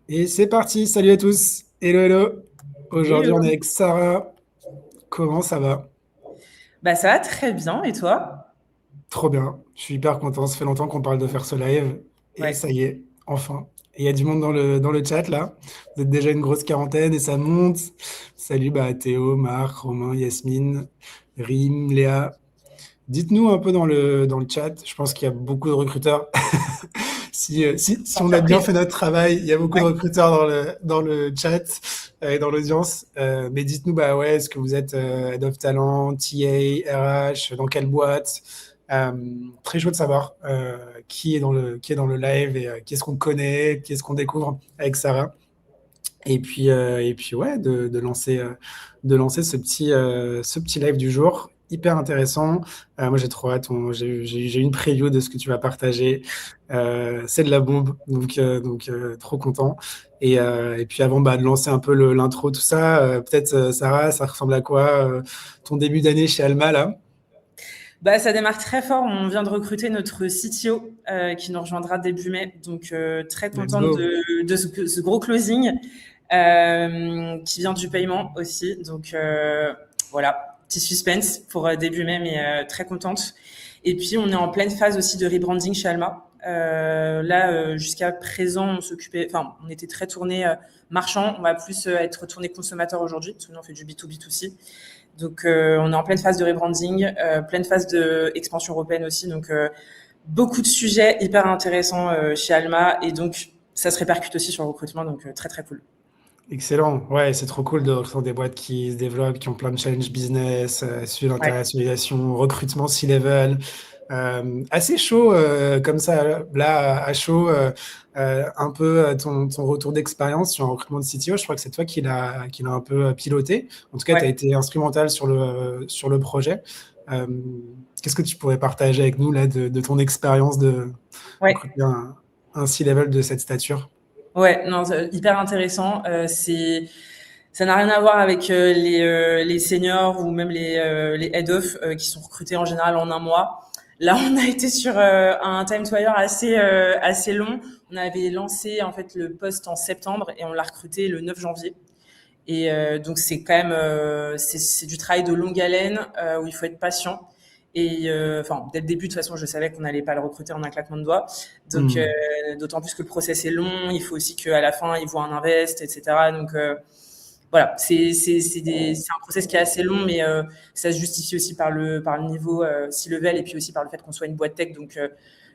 Et c'est parti, salut à tous. Hello, hello. Aujourd'hui, on est Hello. avec Sarah. Comment ça va? Bah ça va très bien et toi? Trop bien. Je suis hyper content. Ça fait longtemps qu'on parle de faire ce live. Et Ouais. ça y est, enfin. Et il y a du monde dans le chat là. Vous êtes déjà une grosse quarantaine et ça monte. Salut Théo, Marc, Romain, Yasmine, Rim, Léa. Dites-nous un peu dans le chat. Je pense qu'il y a beaucoup de recruteurs. Si Sans on a bien fait surprise. notre travail, il y a beaucoup de Ouais. recruteurs dans le chat et dans l'audience. Mais dites-nous, ouais, est-ce que vous êtes Head of Talent, TA, RH, dans quelle boîte? Euh, Très chaud de savoir qui est dans le live et qu'est-ce qu'on connaît, qu'est-ce qu'on découvre avec Sarah. Et puis ouais, de lancer ce petit live du jour, hyper intéressant. Moi, j'ai trop hâte. J'ai une preview de ce que tu vas partager. C'est de la bombe, donc trop content. Et puis avant de lancer un peu l'intro, tout ça, peut-être Sarah, ça ressemble à quoi ton début d'année chez Alma là? Bah ça démarre très fort. On vient de recruter notre CTO qui nous rejoindra début mai. Donc très Let's contente go. de ce gros closing qui vient du paiement aussi. Donc voilà, petit suspense pour début mai, mais très contente. Et puis on est en pleine phase aussi de rebranding chez Alma. Là, jusqu'à présent, on était très tourné marchand. On va plus être tourné consommateur aujourd'hui, parce que nous on fait du B2B2C. Donc, on est en pleine phase de rebranding, pleine phase d'expansion européenne aussi. Donc, beaucoup de sujets hyper intéressants chez Alma. Et donc, ça se répercute aussi sur le recrutement. Donc, très, très cool. Excellent. Ouais, c'est trop cool de retrouver des boîtes qui se développent, qui ont plein de challenges business, sur Ouais. l'internationalisation, recrutement C-level. Assez chaud comme ça, là, à chaud, un peu ton retour d'expérience sur un recrutement de CTO. Je crois que c'est toi qui l'a un peu piloté. En tout cas, tu as Ouais. été instrumental sur le projet. Euh, Qu'est-ce que tu pourrais partager avec nous là, de ton expérience de Ouais. recruter un C-level de cette stature? Ouais. Non, hyper intéressant. Ça n'a rien à voir avec les seniors ou même les head-off qui sont recrutés en général en un mois. Là, on a été sur un time to hire assez long. On avait lancé en fait le poste en septembre et on l'a recruté le 9 janvier. Et donc c'est quand même c'est du travail de longue haleine où il faut être patient. Et enfin dès le début de toute façon je savais qu'on n'allait pas le recruter en un claquement de doigts. Donc Hmm, d'autant plus que le process est long. Il faut aussi qu'à la fin il voit un invest, etc. Donc voilà, c'est un process qui est assez long, mais ça se justifie aussi par le niveau C-level et puis aussi par le fait qu'on soit une boîte tech. Donc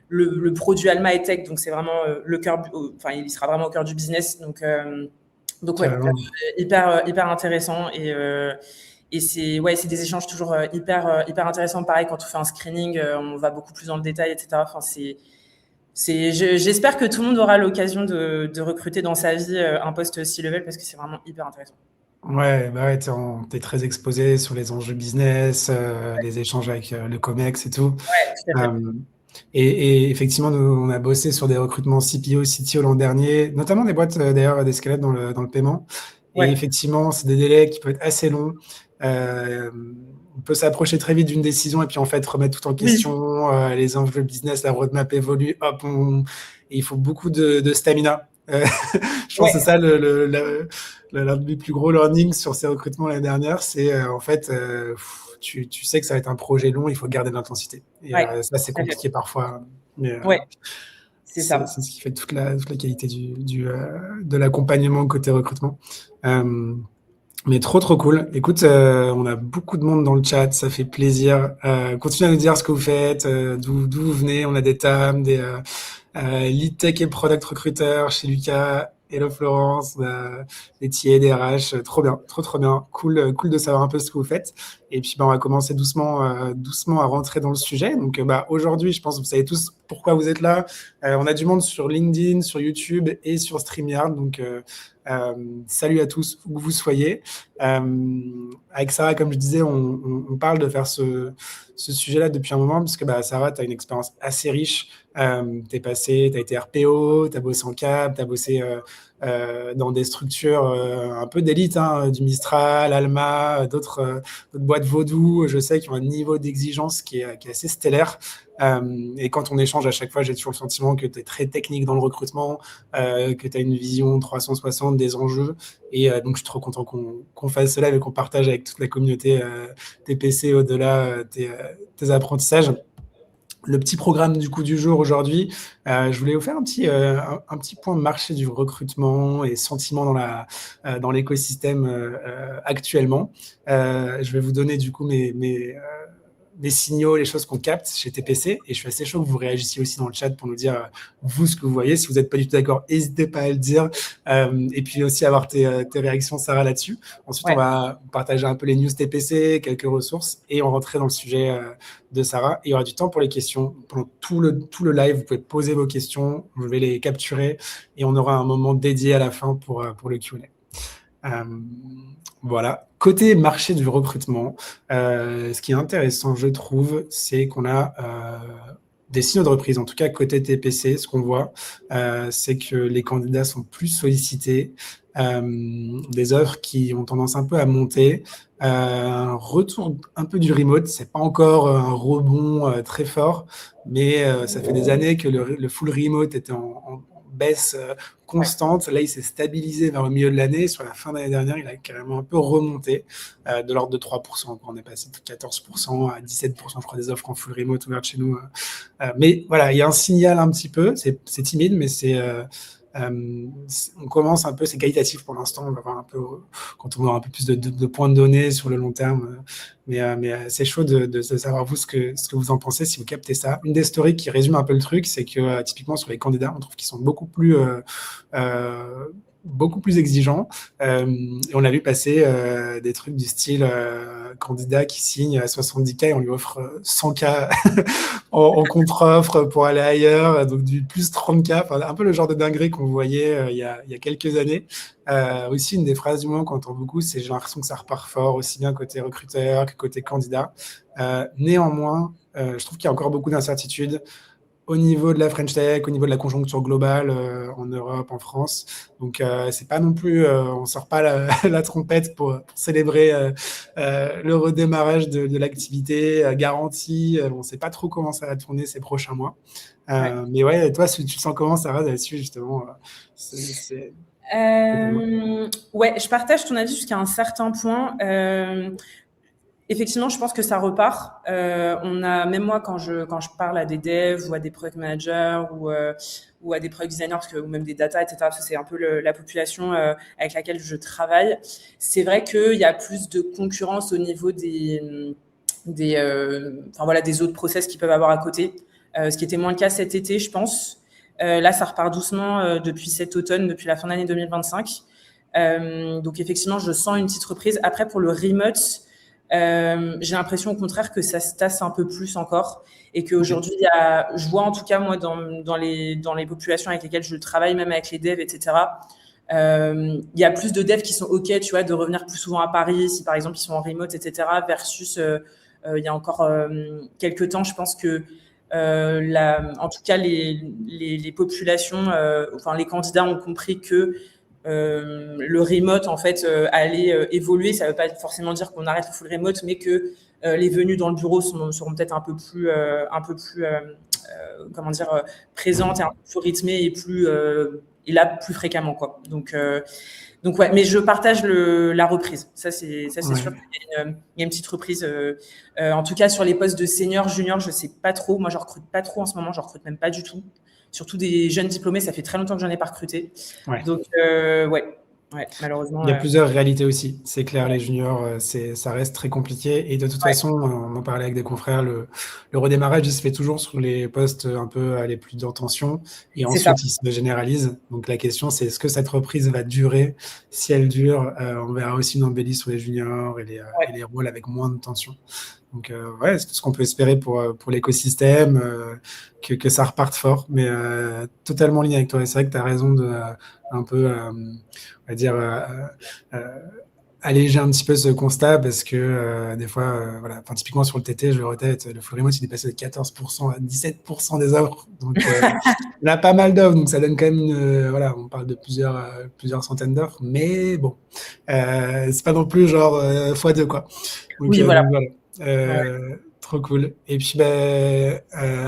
le produit Alma est tech, donc c'est vraiment le cœur, enfin il sera vraiment au cœur du business. Donc ouais, carrément. hyper intéressant et c'est des échanges toujours hyper intéressants. Pareil, quand on fait un screening, on va beaucoup plus dans le détail, etc. Enfin, j'espère que tout le monde aura l'occasion de recruter dans sa vie un poste C-level parce que c'est vraiment hyper intéressant. Ouais, ouais, t'es très exposé sur les enjeux business, les échanges avec le COMEX et tout. Ouais, tout à fait. Euh, et effectivement, nous, on a bossé sur des recrutements CPO, CTO l'an dernier, notamment des boîtes d'ailleurs d'escalade dans le paiement. Et Ouais. effectivement, c'est des délais qui peuvent être assez longs. Euh, on peut s'approcher très vite d'une décision et puis en fait remettre tout en Oui. question, les enjeux business, la roadmap évolue, hop, et il faut beaucoup de stamina. Je pense que c'est Ouais. ça l'un des plus gros learnings sur ces recrutements l'année dernière, c'est en fait, tu sais que ça va être un projet long, il faut garder de l'intensité. Et Ouais. ça, c'est Tout à fait. compliqué parfois, mais Ouais. C'est c'est ça. ce qui fait toute la qualité de l'accompagnement côté recrutement. Euh, mais trop, trop cool. Écoute, on a beaucoup de monde dans le chat, ça fait plaisir. Continuez à nous dire ce que vous faites, d'où vous venez. On a des TAM, des lead tech et product recruiters chez Lucas. Hello Florence, des TA, des RH, trop bien, trop trop bien, cool, cool de savoir un peu ce que vous faites. Et puis on va commencer doucement à rentrer dans le sujet. Donc aujourd'hui, je pense que vous savez tous pourquoi vous êtes là. On a du monde sur LinkedIn, sur YouTube et sur StreamYard. Donc euh, salut à tous où que vous soyez. Avec Sarah, comme je disais, on parle de faire ce sujet-là depuis un moment, parce que Sarah, tu as une expérience assez riche. Tu as été RPO, tu as bossé en cap, tu as bossé dans des structures un peu d'élite, hein, du Mistral, Alma, d'autres boîtes vaudou, je sais, qui ont un niveau d'exigence qui est assez stellaire. Et quand on échange à chaque fois, j'ai toujours le sentiment que tu es très technique dans le recrutement, que tu as une vision 360 des enjeux. Et donc, je suis trop content qu'on fasse cela et qu'on partage avec toute la communauté TPC au-delà tes apprentissages. Le petit programme du coup du jour aujourd'hui, je voulais vous faire un petit point de marché du recrutement et sentiment dans l'écosystème actuellement. Je vais vous donner du coup mes signaux, les choses qu'on capte chez TPC. Et je suis assez chaud que vous réagissiez aussi dans le chat pour nous dire, vous, ce que vous voyez. Si vous n'êtes pas du tout d'accord, n'hésitez pas à le dire. Et puis aussi avoir tes réactions, Sarah, là-dessus. Ensuite, on va partager un peu les news TPC, quelques ressources, et on rentrer dans le sujet de Sarah. Et il y aura du temps pour les questions. Pendant tout le live, vous pouvez poser vos questions. Je vais les capturer et on aura un moment dédié à la fin pour le Q&A. Voilà. Côté marché du recrutement, ce qui est intéressant, je trouve, c'est qu'on a des signaux de reprise. En tout cas, côté TPC, ce qu'on voit, c'est que les candidats sont plus sollicités, des offres qui ont tendance un peu à monter, un retour un peu du remote. C'est pas encore un rebond très fort, mais ça fait des années que le full remote était en baisse constante. Là, il s'est stabilisé vers le milieu de l'année. Sur la fin d'année dernière, il a carrément un peu remonté de l'ordre de 3%. On est passé de 14% à 17%, je crois, des offres en full remote ouvertes chez nous. Mais voilà, il y a un signal un petit peu. C'est timide, mais on commence un peu, c'est qualitatif pour l'instant. On va voir un peu quand on aura un peu plus de points de données sur le long terme. Mais c'est chaud de savoir vous ce que vous en pensez, si vous captez ça. Une des stories qui résume un peu le truc, c'est que typiquement sur les candidats, on trouve qu'ils sont beaucoup plus exigeants. Et on a vu passer des trucs du style candidat qui signe à 70K et on lui offre 100K en contre-offre pour aller ailleurs, donc du plus 30K, enfin, un peu le genre de dinguerie qu'on voyait il y a quelques années. Aussi, une des phrases du moment qu'on entend beaucoup, c'est j'ai l'impression que ça repart fort, aussi bien côté recruteur que côté candidat. Néanmoins, je trouve qu'il y a encore beaucoup d'incertitudes au niveau de la French Tech, au niveau de la conjoncture globale en Europe, en France. Donc, c'est pas non plus, on sort pas la trompette pour célébrer le redémarrage de l'activité garantie. On sait pas trop comment ça va tourner ces prochains mois. Mais ouais, toi, tu te sens comment, Sarah, là-dessus, justement Ouais, je partage ton avis jusqu'à un certain point. Effectivement, je pense que ça repart. Même moi, quand je parle à des devs ou à des product managers ou à des product designers ou même des data, etc., parce que c'est un peu la population avec laquelle je travaille, c'est vrai qu'il y a plus de concurrence au niveau des autres process qu'ils peuvent avoir à côté, ce qui était moins le cas cet été, je pense. Là, ça repart doucement depuis cet automne, depuis la fin d'année 2025. Donc, effectivement, je sens une petite reprise. Après, pour le remote, j'ai l'impression au contraire que ça se tasse un peu plus encore et qu'aujourd'hui, je vois en tout cas moi dans les populations avec lesquelles je travaille, même avec les devs, etc., il y a plus de devs qui sont OK, tu vois, de revenir plus souvent à Paris, si par exemple ils sont en remote, etc., versus il y a encore quelques temps, je pense que en tout cas les populations, enfin les candidats ont compris que le remote en fait allait évoluer. Ça ne veut pas forcément dire qu'on arrête le full remote, mais que les venues dans le bureau seront peut-être un peu plus présentes et un peu plus rythmées et là plus fréquemment, quoi. Donc ouais, mais je partage la reprise. Ça c'est sûr qu'il y a une petite reprise. En tout cas sur les postes de senior, junior, je sais pas trop. Moi je recrute pas trop en ce moment, je recrute même pas du tout. Surtout des jeunes diplômés, ça fait très longtemps que j'en ai pas recruté. Ouais. Donc, ouais, malheureusement. Il y a plusieurs réalités aussi. C'est clair, les juniors, ça reste très compliqué. Et de toute façon, on en parlait avec des confrères, le redémarrage, il se fait toujours sur les postes un peu les plus en tension. Et ensuite, il se généralise. Donc, la question, c'est est-ce que cette reprise va durer? Si elle dure, on verra aussi une embellie sur les juniors et les rôles avec moins de tension. Donc, ouais, c'est tout ce qu'on peut espérer pour l'écosystème, que ça reparte fort. Mais totalement en ligne avec toi. Et c'est vrai que tu as raison de un peu, on va dire, alléger un petit peu ce constat parce que des fois, voilà, enfin, typiquement sur le TT, je le répète, le full remote, il est passé de 14% à 17% des offres. Donc, il y a pas mal d'offres, donc ça donne quand même voilà, on parle de plusieurs centaines d'offres, mais bon, c'est pas non plus genre x2, quoi. Oui, Donc voilà. voilà. Ouais. Trop cool. Et puis, ben,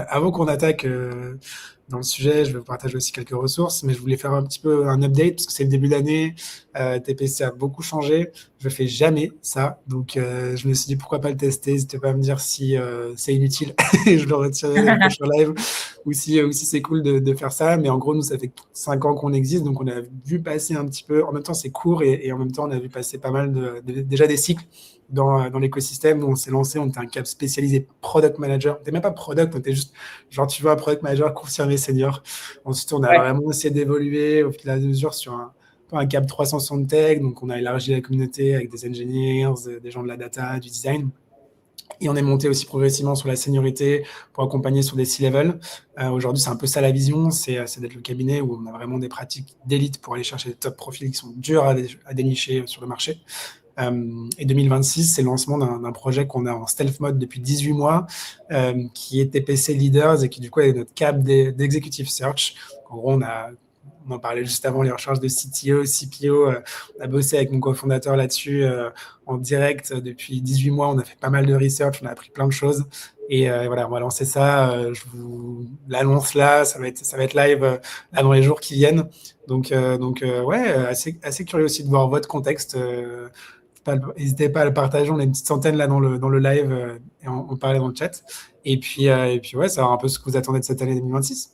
avant qu'on attaque dans le sujet, je vais vous partager aussi quelques ressources, mais je voulais faire un petit peu un update parce que c'est le début d'année. TPC a beaucoup changé. Je fais jamais ça, donc je me suis dit pourquoi pas le tester. N'hésitez pas à me dire si c'est inutile et je le retirerai dans le prochain live, ou si c'est cool de faire ça. Mais en gros, nous, ça fait 5 ans qu'on existe, donc on a vu passer un petit peu. En même temps, c'est court et en même temps, on a vu passer pas mal déjà des cycles dans l'écosystème. Nous, on s'est lancé, on était un cap spécialisé product manager. On n'était même pas product, on était juste genre, tu vois, un product manager confirmé senior. Ensuite, on a Ouais. vraiment essayé d'évoluer au fil et à mesure sur un cap 360 tech. Donc, on a élargi la communauté avec des engineers, des gens de la data, du design. Et on est monté aussi progressivement sur la seniorité pour accompagner sur des C-level. Aujourd'hui, c'est un peu ça la vision, c'est d'être le cabinet où on a vraiment des pratiques d'élite pour aller chercher des top profils qui sont durs à dénicher sur le marché. Et 2026, c'est le lancement d'un projet qu'on a en stealth mode depuis 18 mois, qui est TPC Leaders et qui du coup est notre cap d'executive search. En gros, on en parlait juste avant, les recherches de CTO, CPO. On a bossé avec mon cofondateur là-dessus en direct depuis 18 mois. On a fait pas mal de research, on a appris plein de choses. Et voilà, on va lancer ça. Je vous l'annonce là, ça va être live là dans les jours qui viennent. Donc ouais, assez curieux aussi de voir votre contexte. N'hésitez pas à le partager, on a une petite centaine là dans le live et on parlait dans le chat. Et puis ouais, savoir un peu ce que vous attendez de cette année 2026.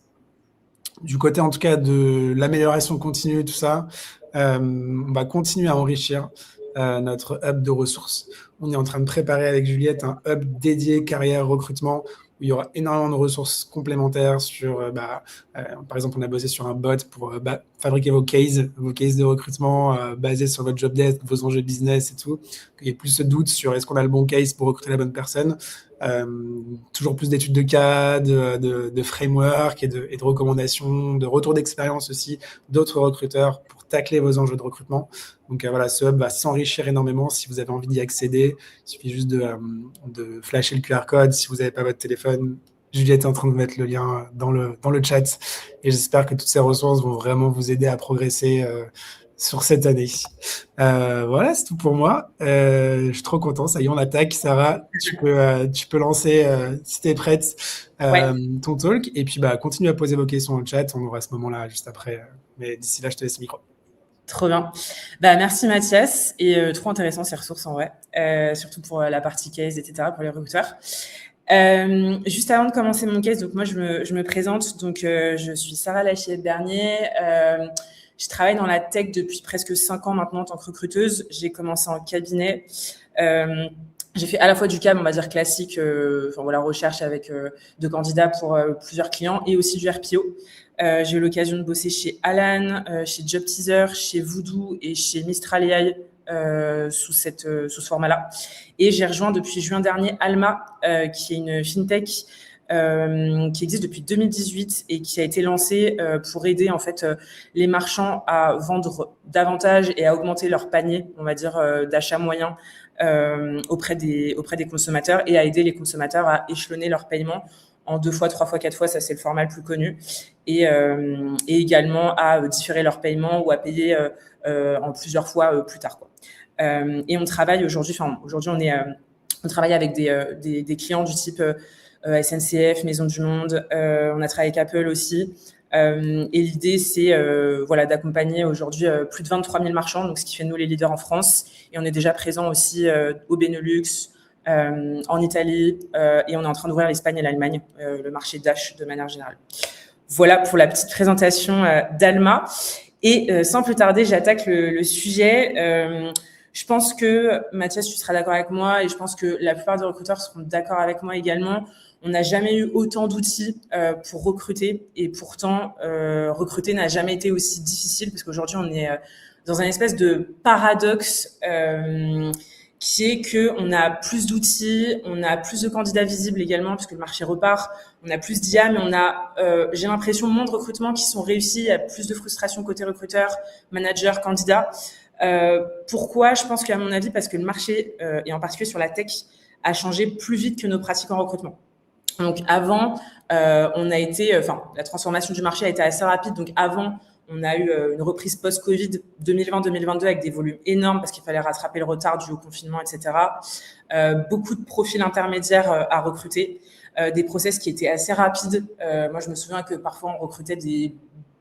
Du côté en tout cas de l'amélioration continue, tout ça, on va continuer à enrichir notre hub de ressources. On est en train de préparer avec Juliette un hub dédié carrière recrutement où il y aura énormément de ressources complémentaires sur, par exemple, on a bossé sur un bot pour fabriquer vos cases de recrutement basés sur votre job desk, vos enjeux de business et tout. Qu'il y ait plus ce doute sur est-ce qu'on a le bon case pour recruter la bonne personne. Toujours plus d'études de cas, de framework et de recommandations, de retour d'expérience aussi d'autres recruteurs pour tacler vos enjeux de recrutement. Donc voilà, ce hub va s'enrichir énormément. Si vous avez envie d'y accéder, il suffit juste de flasher le QR code. Si vous n'avez pas votre téléphone, Juliette est en train de mettre le lien dans le chat. Et j'espère que toutes ces ressources vont vraiment vous aider à progresser sur cette année. Voilà, c'est tout pour moi. Je suis trop content. Ça y est, on attaque. Sarah, tu peux lancer, si tu es prête, Ouais. ton talk. Et puis, continue à poser vos questions dans le chat. On aura ce moment-là juste après. Mais d'ici là, je te laisse le micro. Trop bien. Merci Mathias. Et trop intéressant ces ressources en vrai. Surtout pour la partie case, etc., pour les recruteurs. Juste avant de commencer mon case, donc moi je me présente. Donc je suis Sarah Lachillette-Bernier. Je travaille dans la tech depuis presque 5 ans maintenant en tant que recruteuse. J'ai commencé en cabinet. J'ai fait à la fois du CAM, on va dire classique, recherche avec de candidats pour plusieurs clients et aussi du RPO. J'ai eu l'occasion de bosser chez Alan, chez Job Teaser, chez Voodoo et chez Mistral AI sous ce format-là. Et j'ai rejoint depuis juin dernier Alma, qui est une fintech qui existe depuis 2018 et qui a été lancée pour aider en fait les marchands à vendre davantage et à augmenter leur panier, on va dire, d'achat moyen auprès des consommateurs et à aider les consommateurs à échelonner leur paiement en 2 fois, 3 fois, 4 fois, ça c'est le format le plus connu, et également à différer leur paiement ou à payer en plusieurs fois plus tard, quoi. Et on travaille aujourd'hui, on travaille avec des clients du type SNCF, Maison du Monde, on a travaillé avec Apple aussi. Et l'idée, c'est d'accompagner aujourd'hui plus de 23 000 marchands, donc ce qui fait nous les leaders en France. Et on est déjà présent aussi au Benelux, en Italie, et on est en train d'ouvrir l'Espagne et l'Allemagne, le marché Dash de manière générale. Voilà pour la petite présentation d'Alma. Et sans plus tarder, j'attaque le sujet. Je pense que, Mathias, tu seras d'accord avec moi, et je pense que la plupart des recruteurs seront d'accord avec moi également. On n'a jamais eu autant d'outils pour recruter, et pourtant, recruter n'a jamais été aussi difficile, parce qu'aujourd'hui, on est dans un espèce de paradoxe qui est qu'on a plus d'outils, on a plus de candidats visibles également, puisque le marché repart, on a plus d'IA, mais on a, j'ai l'impression, moins de recrutements qui sont réussis, il y a plus de frustration côté recruteur, manager, candidat. Pourquoi? Je pense qu'à mon avis, parce que le marché, et en particulier sur la tech, a changé plus vite que nos pratiques en recrutement. Donc avant, la transformation du marché a été assez rapide. Donc avant, on a eu une reprise post-Covid 2020-2022 avec des volumes énormes parce qu'il fallait rattraper le retard dû au confinement, etc. Beaucoup de profils intermédiaires à recruter, des process qui étaient assez rapides. Moi, je me souviens que parfois, on recrutait des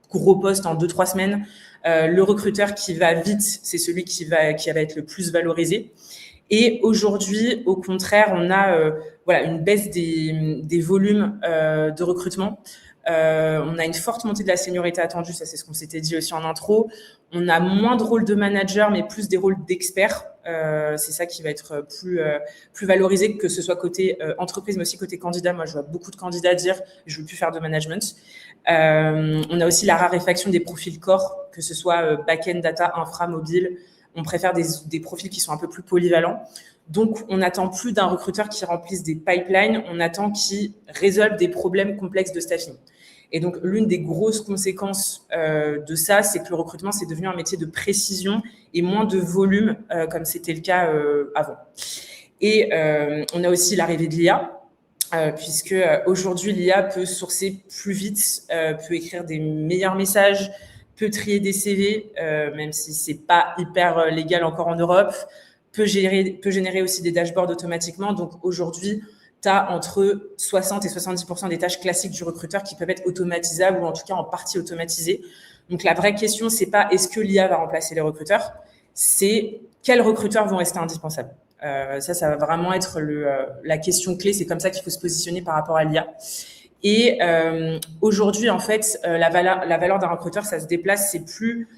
gros postes en 2-3 semaines. Le recruteur qui va vite, c'est celui qui va être le plus valorisé. Et aujourd'hui, au contraire, on a une baisse des volumes de recrutement. On a une forte montée de la seniorité attendue, ça c'est ce qu'on s'était dit aussi en intro. On a moins de rôles de manager, mais plus des rôles d'experts. C'est ça qui va être plus valorisé, que ce soit côté entreprise, mais aussi côté candidat. Moi, je vois beaucoup de candidats dire « je veux plus faire de management ». On a aussi la raréfaction des profils core, que ce soit back-end, data, infra, mobile. On préfère des profils qui sont un peu plus polyvalents. Donc, on n'attend plus d'un recruteur qui remplisse des pipelines, on attend qu'il résolve des problèmes complexes de staffing. Et donc, l'une des grosses conséquences de ça, c'est que le recrutement, c'est devenu un métier de précision et moins de volume, comme c'était le cas avant. Et on a aussi l'arrivée de l'IA, puisque aujourd'hui, l'IA peut sourcer plus vite, peut écrire des meilleurs messages, peut trier des CV, même si c'est pas hyper légal encore en Europe, peut générer aussi des dashboards automatiquement. Donc aujourd'hui, tu as entre 60 et 70% des tâches classiques du recruteur qui peuvent être automatisables ou en tout cas en partie automatisées. Donc la vraie question, c'est pas est-ce que l'IA va remplacer les recruteurs, c'est quels recruteurs vont rester indispensables. Ça va vraiment être la question clé. C'est comme ça qu'il faut se positionner par rapport à l'IA. Et aujourd'hui, en fait, la valeur d'un recruteur, ça se déplace. C'est plus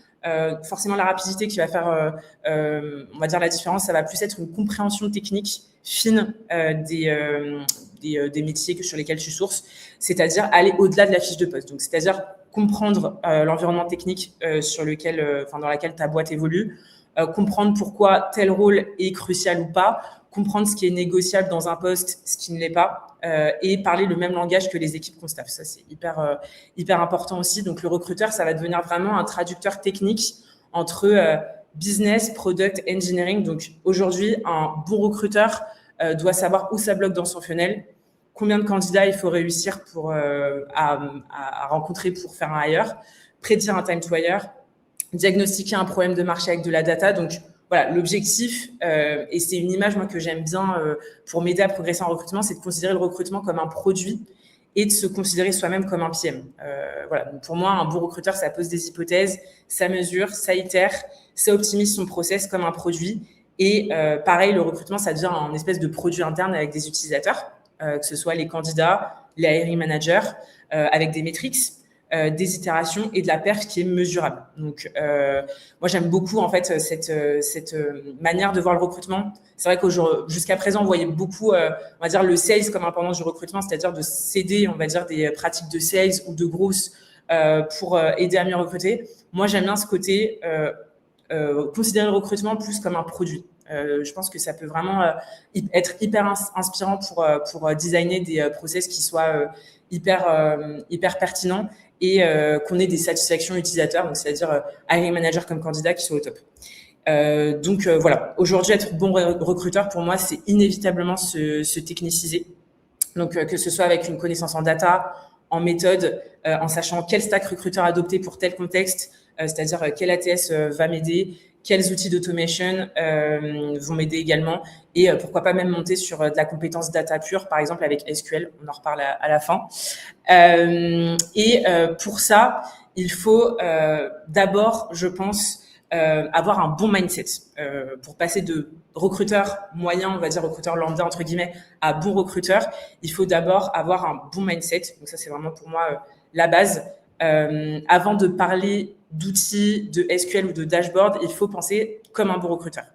forcément la rapidité qui va faire, on va dire, la différence. Ça va plus être une compréhension technique fine des métiers sur lesquels tu sources, c'est-à-dire aller au-delà de la fiche de poste. Donc, c'est-à-dire comprendre l'environnement technique dans laquelle ta boîte évolue, comprendre pourquoi tel rôle est crucial ou pas, comprendre ce qui est négociable dans un poste, ce qui ne l'est pas, et parler le même langage que les équipes qu'on staff. Ça, c'est hyper important aussi. Donc, le recruteur, ça va devenir vraiment un traducteur technique entre business, product, engineering. Donc, aujourd'hui, un bon recruteur doit savoir où ça bloque dans son funnel, combien de candidats il faut réussir à rencontrer pour faire un hire, prédire un time to hire, diagnostiquer un problème de marché avec de la data. Donc, voilà, l'objectif, et c'est une image moi que j'aime bien pour m'aider à progresser en recrutement, c'est de considérer le recrutement comme un produit et de se considérer soi-même comme un PM. Voilà, donc pour moi, un bon recruteur, ça pose des hypothèses, ça mesure, ça itère, ça optimise son process comme un produit. Et pareil, le recrutement, ça devient un espèce de produit interne avec des utilisateurs, que ce soit les candidats, les hiring managers, avec des métriques, des itérations et de la perf qui est mesurable. Donc, moi, j'aime beaucoup en fait cette manière de voir le recrutement. C'est vrai jusqu'à présent, on voyait beaucoup, on va dire, le sales comme un pendant du recrutement, c'est-à-dire de céder, on va dire, des pratiques de sales ou de growth pour aider à mieux recruter. Moi, j'aime bien ce côté considérer le recrutement plus comme un produit. Je pense que ça peut vraiment être hyper inspirant pour designer des process qui soient hyper pertinents et qu'on ait des satisfactions utilisateurs, donc c'est-à-dire hiring manager comme candidat qui soient au top. Donc voilà, aujourd'hui, être bon recruteur, pour moi, c'est inévitablement se techniciser. Donc que ce soit avec une connaissance en data, en méthode, en sachant quel stack recruteur adopter pour tel contexte, c'est-à-dire quel ATS va m'aider, quels outils d'automation vont m'aider également, et pourquoi pas même monter sur de la compétence data pure, par exemple avec SQL, on en reparle à la fin. Pour ça, il faut d'abord, je pense, avoir un bon mindset pour passer de recruteur moyen, on va dire recruteur lambda entre guillemets, à bon recruteur. Il faut d'abord avoir un bon mindset. Donc ça, c'est vraiment pour moi la base. Avant de parler d'outils, de SQL ou de dashboard, il faut penser comme un bon recruteur.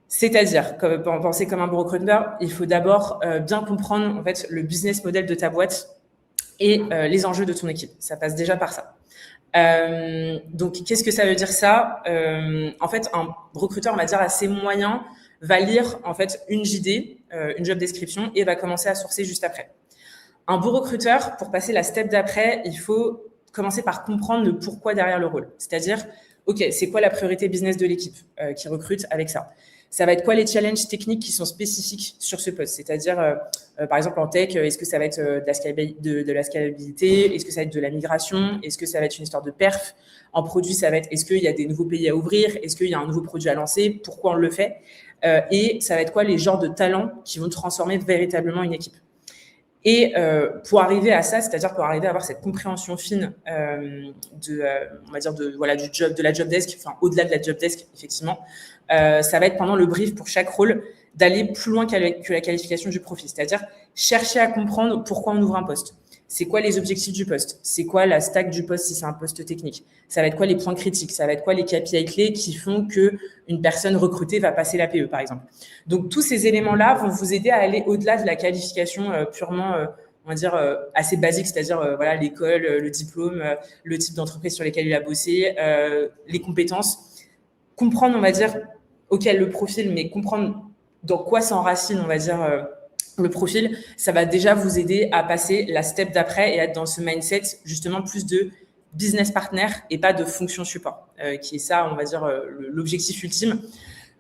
C'est-à-dire, pour penser comme un bon recruteur, il faut d'abord bien comprendre en fait le business model de ta boîte et les enjeux de ton équipe. Ça passe déjà par ça. Donc, qu'est-ce que ça veut dire ça? En fait, un recruteur, on va dire assez moyen, va lire en fait une JD, une job description, et va commencer à sourcer juste après. Un bon recruteur, pour passer la step d'après, il faut commencer par comprendre le pourquoi derrière le rôle. C'est-à-dire OK, c'est quoi la priorité business de l'équipe qui recrute avec ça? Ça va être quoi les challenges techniques qui sont spécifiques sur ce poste? C'est-à-dire, par exemple, en tech, est-ce que ça va être de la scalabilité? Est-ce que ça va être de la migration? Est-ce que ça va être une histoire de perf? En produit, ça va être est-ce qu'il y a des nouveaux pays à ouvrir? Est-ce qu'il y a un nouveau produit à lancer? Pourquoi on le fait? Et ça va être quoi les genres de talents qui vont transformer véritablement une équipe? Et pour arriver à ça, c'est-à-dire pour arriver à avoir cette compréhension fine on va dire voilà du job, de la job desk, enfin au-delà de la job desk effectivement, ça va être pendant le brief pour chaque rôle d'aller plus loin que la qualification du profil, c'est-à-dire chercher à comprendre pourquoi on ouvre un poste. C'est quoi les objectifs du poste? C'est quoi la stack du poste si c'est un poste technique? Ça va être quoi les points critiques? Ça va être quoi les KPI clés qui font que une personne recrutée va passer la PE, par exemple? Donc, tous ces éléments-là vont vous aider à aller au-delà de la qualification purement, on va dire, assez basique, c'est-à-dire voilà l'école, le diplôme, le type d'entreprise sur lesquelles il a bossé, les compétences. Comprendre, on va dire, OK, le profil, mais comprendre dans quoi s'enracine, on va dire, le profil, ça va déjà vous aider à passer la step d'après et être dans ce mindset justement plus de business partner et pas de fonction support, qui est ça, on va dire, l'objectif ultime.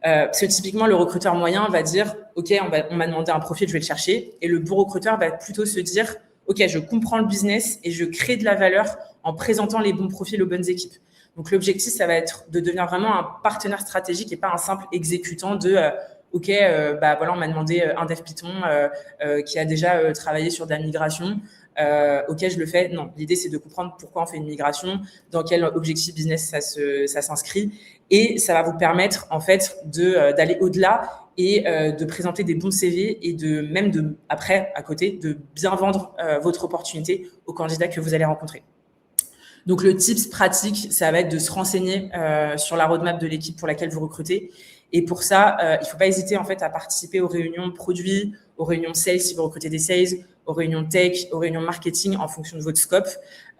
Parce que typiquement, le recruteur moyen va dire « Ok, on m'a demandé un profil, je vais le chercher ». Et le bon recruteur va plutôt se dire « Ok, je comprends le business et je crée de la valeur en présentant les bons profils aux bonnes équipes ». Donc, l'objectif, ça va être de devenir vraiment un partenaire stratégique et pas un simple exécutant de OK, bah voilà, on m'a demandé un dev Python qui a déjà travaillé sur de la migration. OK, je le fais. Non, l'idée, c'est de comprendre pourquoi on fait une migration, dans quel objectif business ça s'inscrit. Et ça va vous permettre, en fait, d'aller au-delà et de présenter des bons CV et après, à côté, de bien vendre votre opportunité aux candidats que vous allez rencontrer. Donc, le tips pratique, ça va être de se renseigner sur la roadmap de l'équipe pour laquelle vous recrutez. Et pour ça, il ne faut pas hésiter en fait à participer aux réunions produits, aux réunions sales si vous recrutez des sales, aux réunions tech, aux réunions marketing en fonction de votre scope.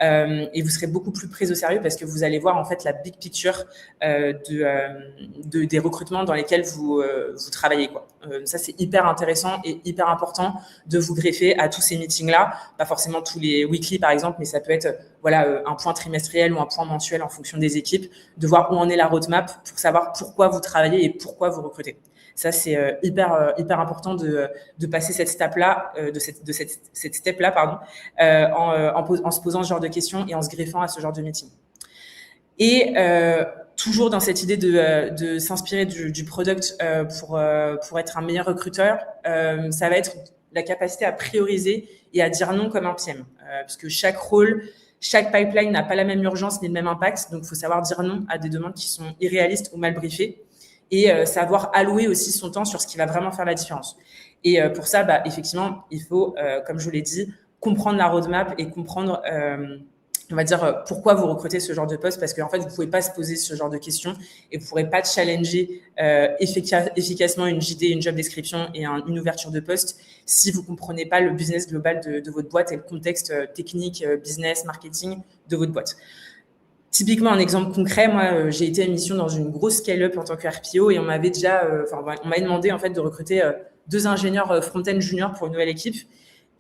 Et vous serez beaucoup plus pris au sérieux parce que vous allez voir en fait la big picture des recrutements dans lesquels vous travaillez, quoi. Ça, c'est hyper intéressant et hyper important de vous greffer à tous ces meetings-là. Pas forcément tous les weekly, par exemple, mais ça peut être voilà, un point trimestriel ou un point mensuel en fonction des équipes, de voir où en est la roadmap pour savoir pourquoi vous travaillez et pourquoi vous recrutez. Ça, c'est hyper important de passer cette step-là, cette step-là, pardon, en se posant ce genre de questions et en se greffant à ce genre de meeting. Et toujours dans cette idée de s'inspirer du product pour être un meilleur recruteur, ça va être la capacité à prioriser et à dire non comme un PM. Parce que chaque rôle, chaque pipeline n'a pas la même urgence ni le même impact. Donc, il faut savoir dire non à des demandes qui sont irréalistes ou mal briefées et savoir allouer aussi son temps sur ce qui va vraiment faire la différence. Et pour ça, bah, effectivement, il faut, comme je vous l'ai dit, comprendre la roadmap et comprendre on va dire pourquoi vous recrutez ce genre de poste, parce qu'en fait, vous ne pouvez pas se poser ce genre de questions et vous ne pourrez pas challenger efficacement une JD, une job description et une ouverture de poste si vous ne comprenez pas le business global de votre boîte et le contexte technique, business, marketing de votre boîte. Typiquement, un exemple concret, moi, j'ai été à une mission dans une grosse scale-up en tant que RPO et on m'avait demandé en fait de recruter 2 ingénieurs front-end juniors pour une nouvelle équipe.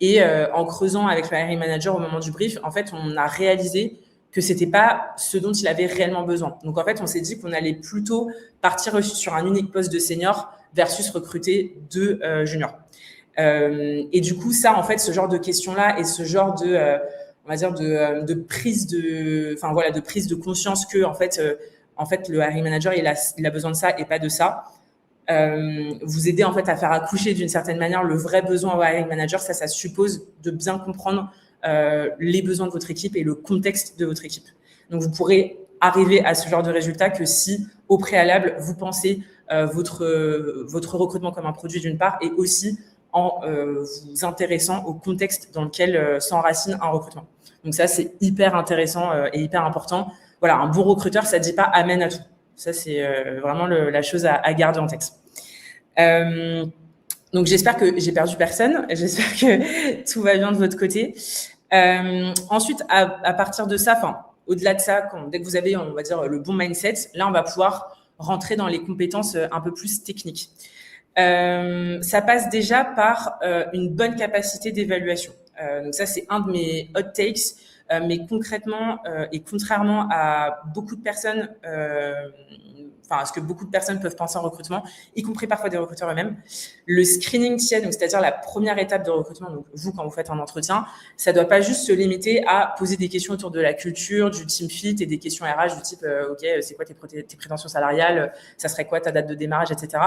Et en creusant avec le hiring manager au moment du brief, en fait, on a réalisé que c'était pas ce dont il avait réellement besoin. Donc, en fait, on s'est dit qu'on allait plutôt partir sur un unique poste de senior versus recruter 2 juniors. Et du coup, ça, en fait, ce genre de questions-là et ce genre on va dire de prise de conscience que en fait le hiring manager il a besoin de ça et pas de ça. Vous aider en fait à faire accoucher d'une certaine manière le vrai besoin au hiring manager, ça suppose de bien comprendre les besoins de votre équipe et le contexte de votre équipe. Donc vous pourrez arriver à ce genre de résultat que si au préalable vous pensez votre recrutement comme un produit d'une part et aussi en vous intéressant au contexte dans lequel s'enracine un recrutement. Donc ça, c'est hyper intéressant et hyper important. Voilà, un bon recruteur, ça ne dit pas « amen » à tout. Ça, c'est vraiment la chose à garder en tête. Donc, j'espère que j'ai perdu personne. J'espère que tout va bien de votre côté. Ensuite, à partir de ça, au-delà de ça, dès que vous avez, on va dire, le bon mindset, là, on va pouvoir rentrer dans les compétences un peu plus techniques. Ça passe déjà par une bonne capacité d'évaluation. Donc ça, c'est un de mes hot takes. mais concrètement, et contrairement à beaucoup de personnes, à ce que beaucoup de personnes peuvent penser en recrutement, y compris parfois des recruteurs eux-mêmes, le screening TIA, donc c'est-à-dire la première étape de recrutement, donc vous, quand vous faites un entretien, ça ne doit pas juste se limiter à poser des questions autour de la culture, du team fit et des questions RH du type OK, c'est quoi tes prétentions salariales, ça serait quoi ta date de démarrage, etc.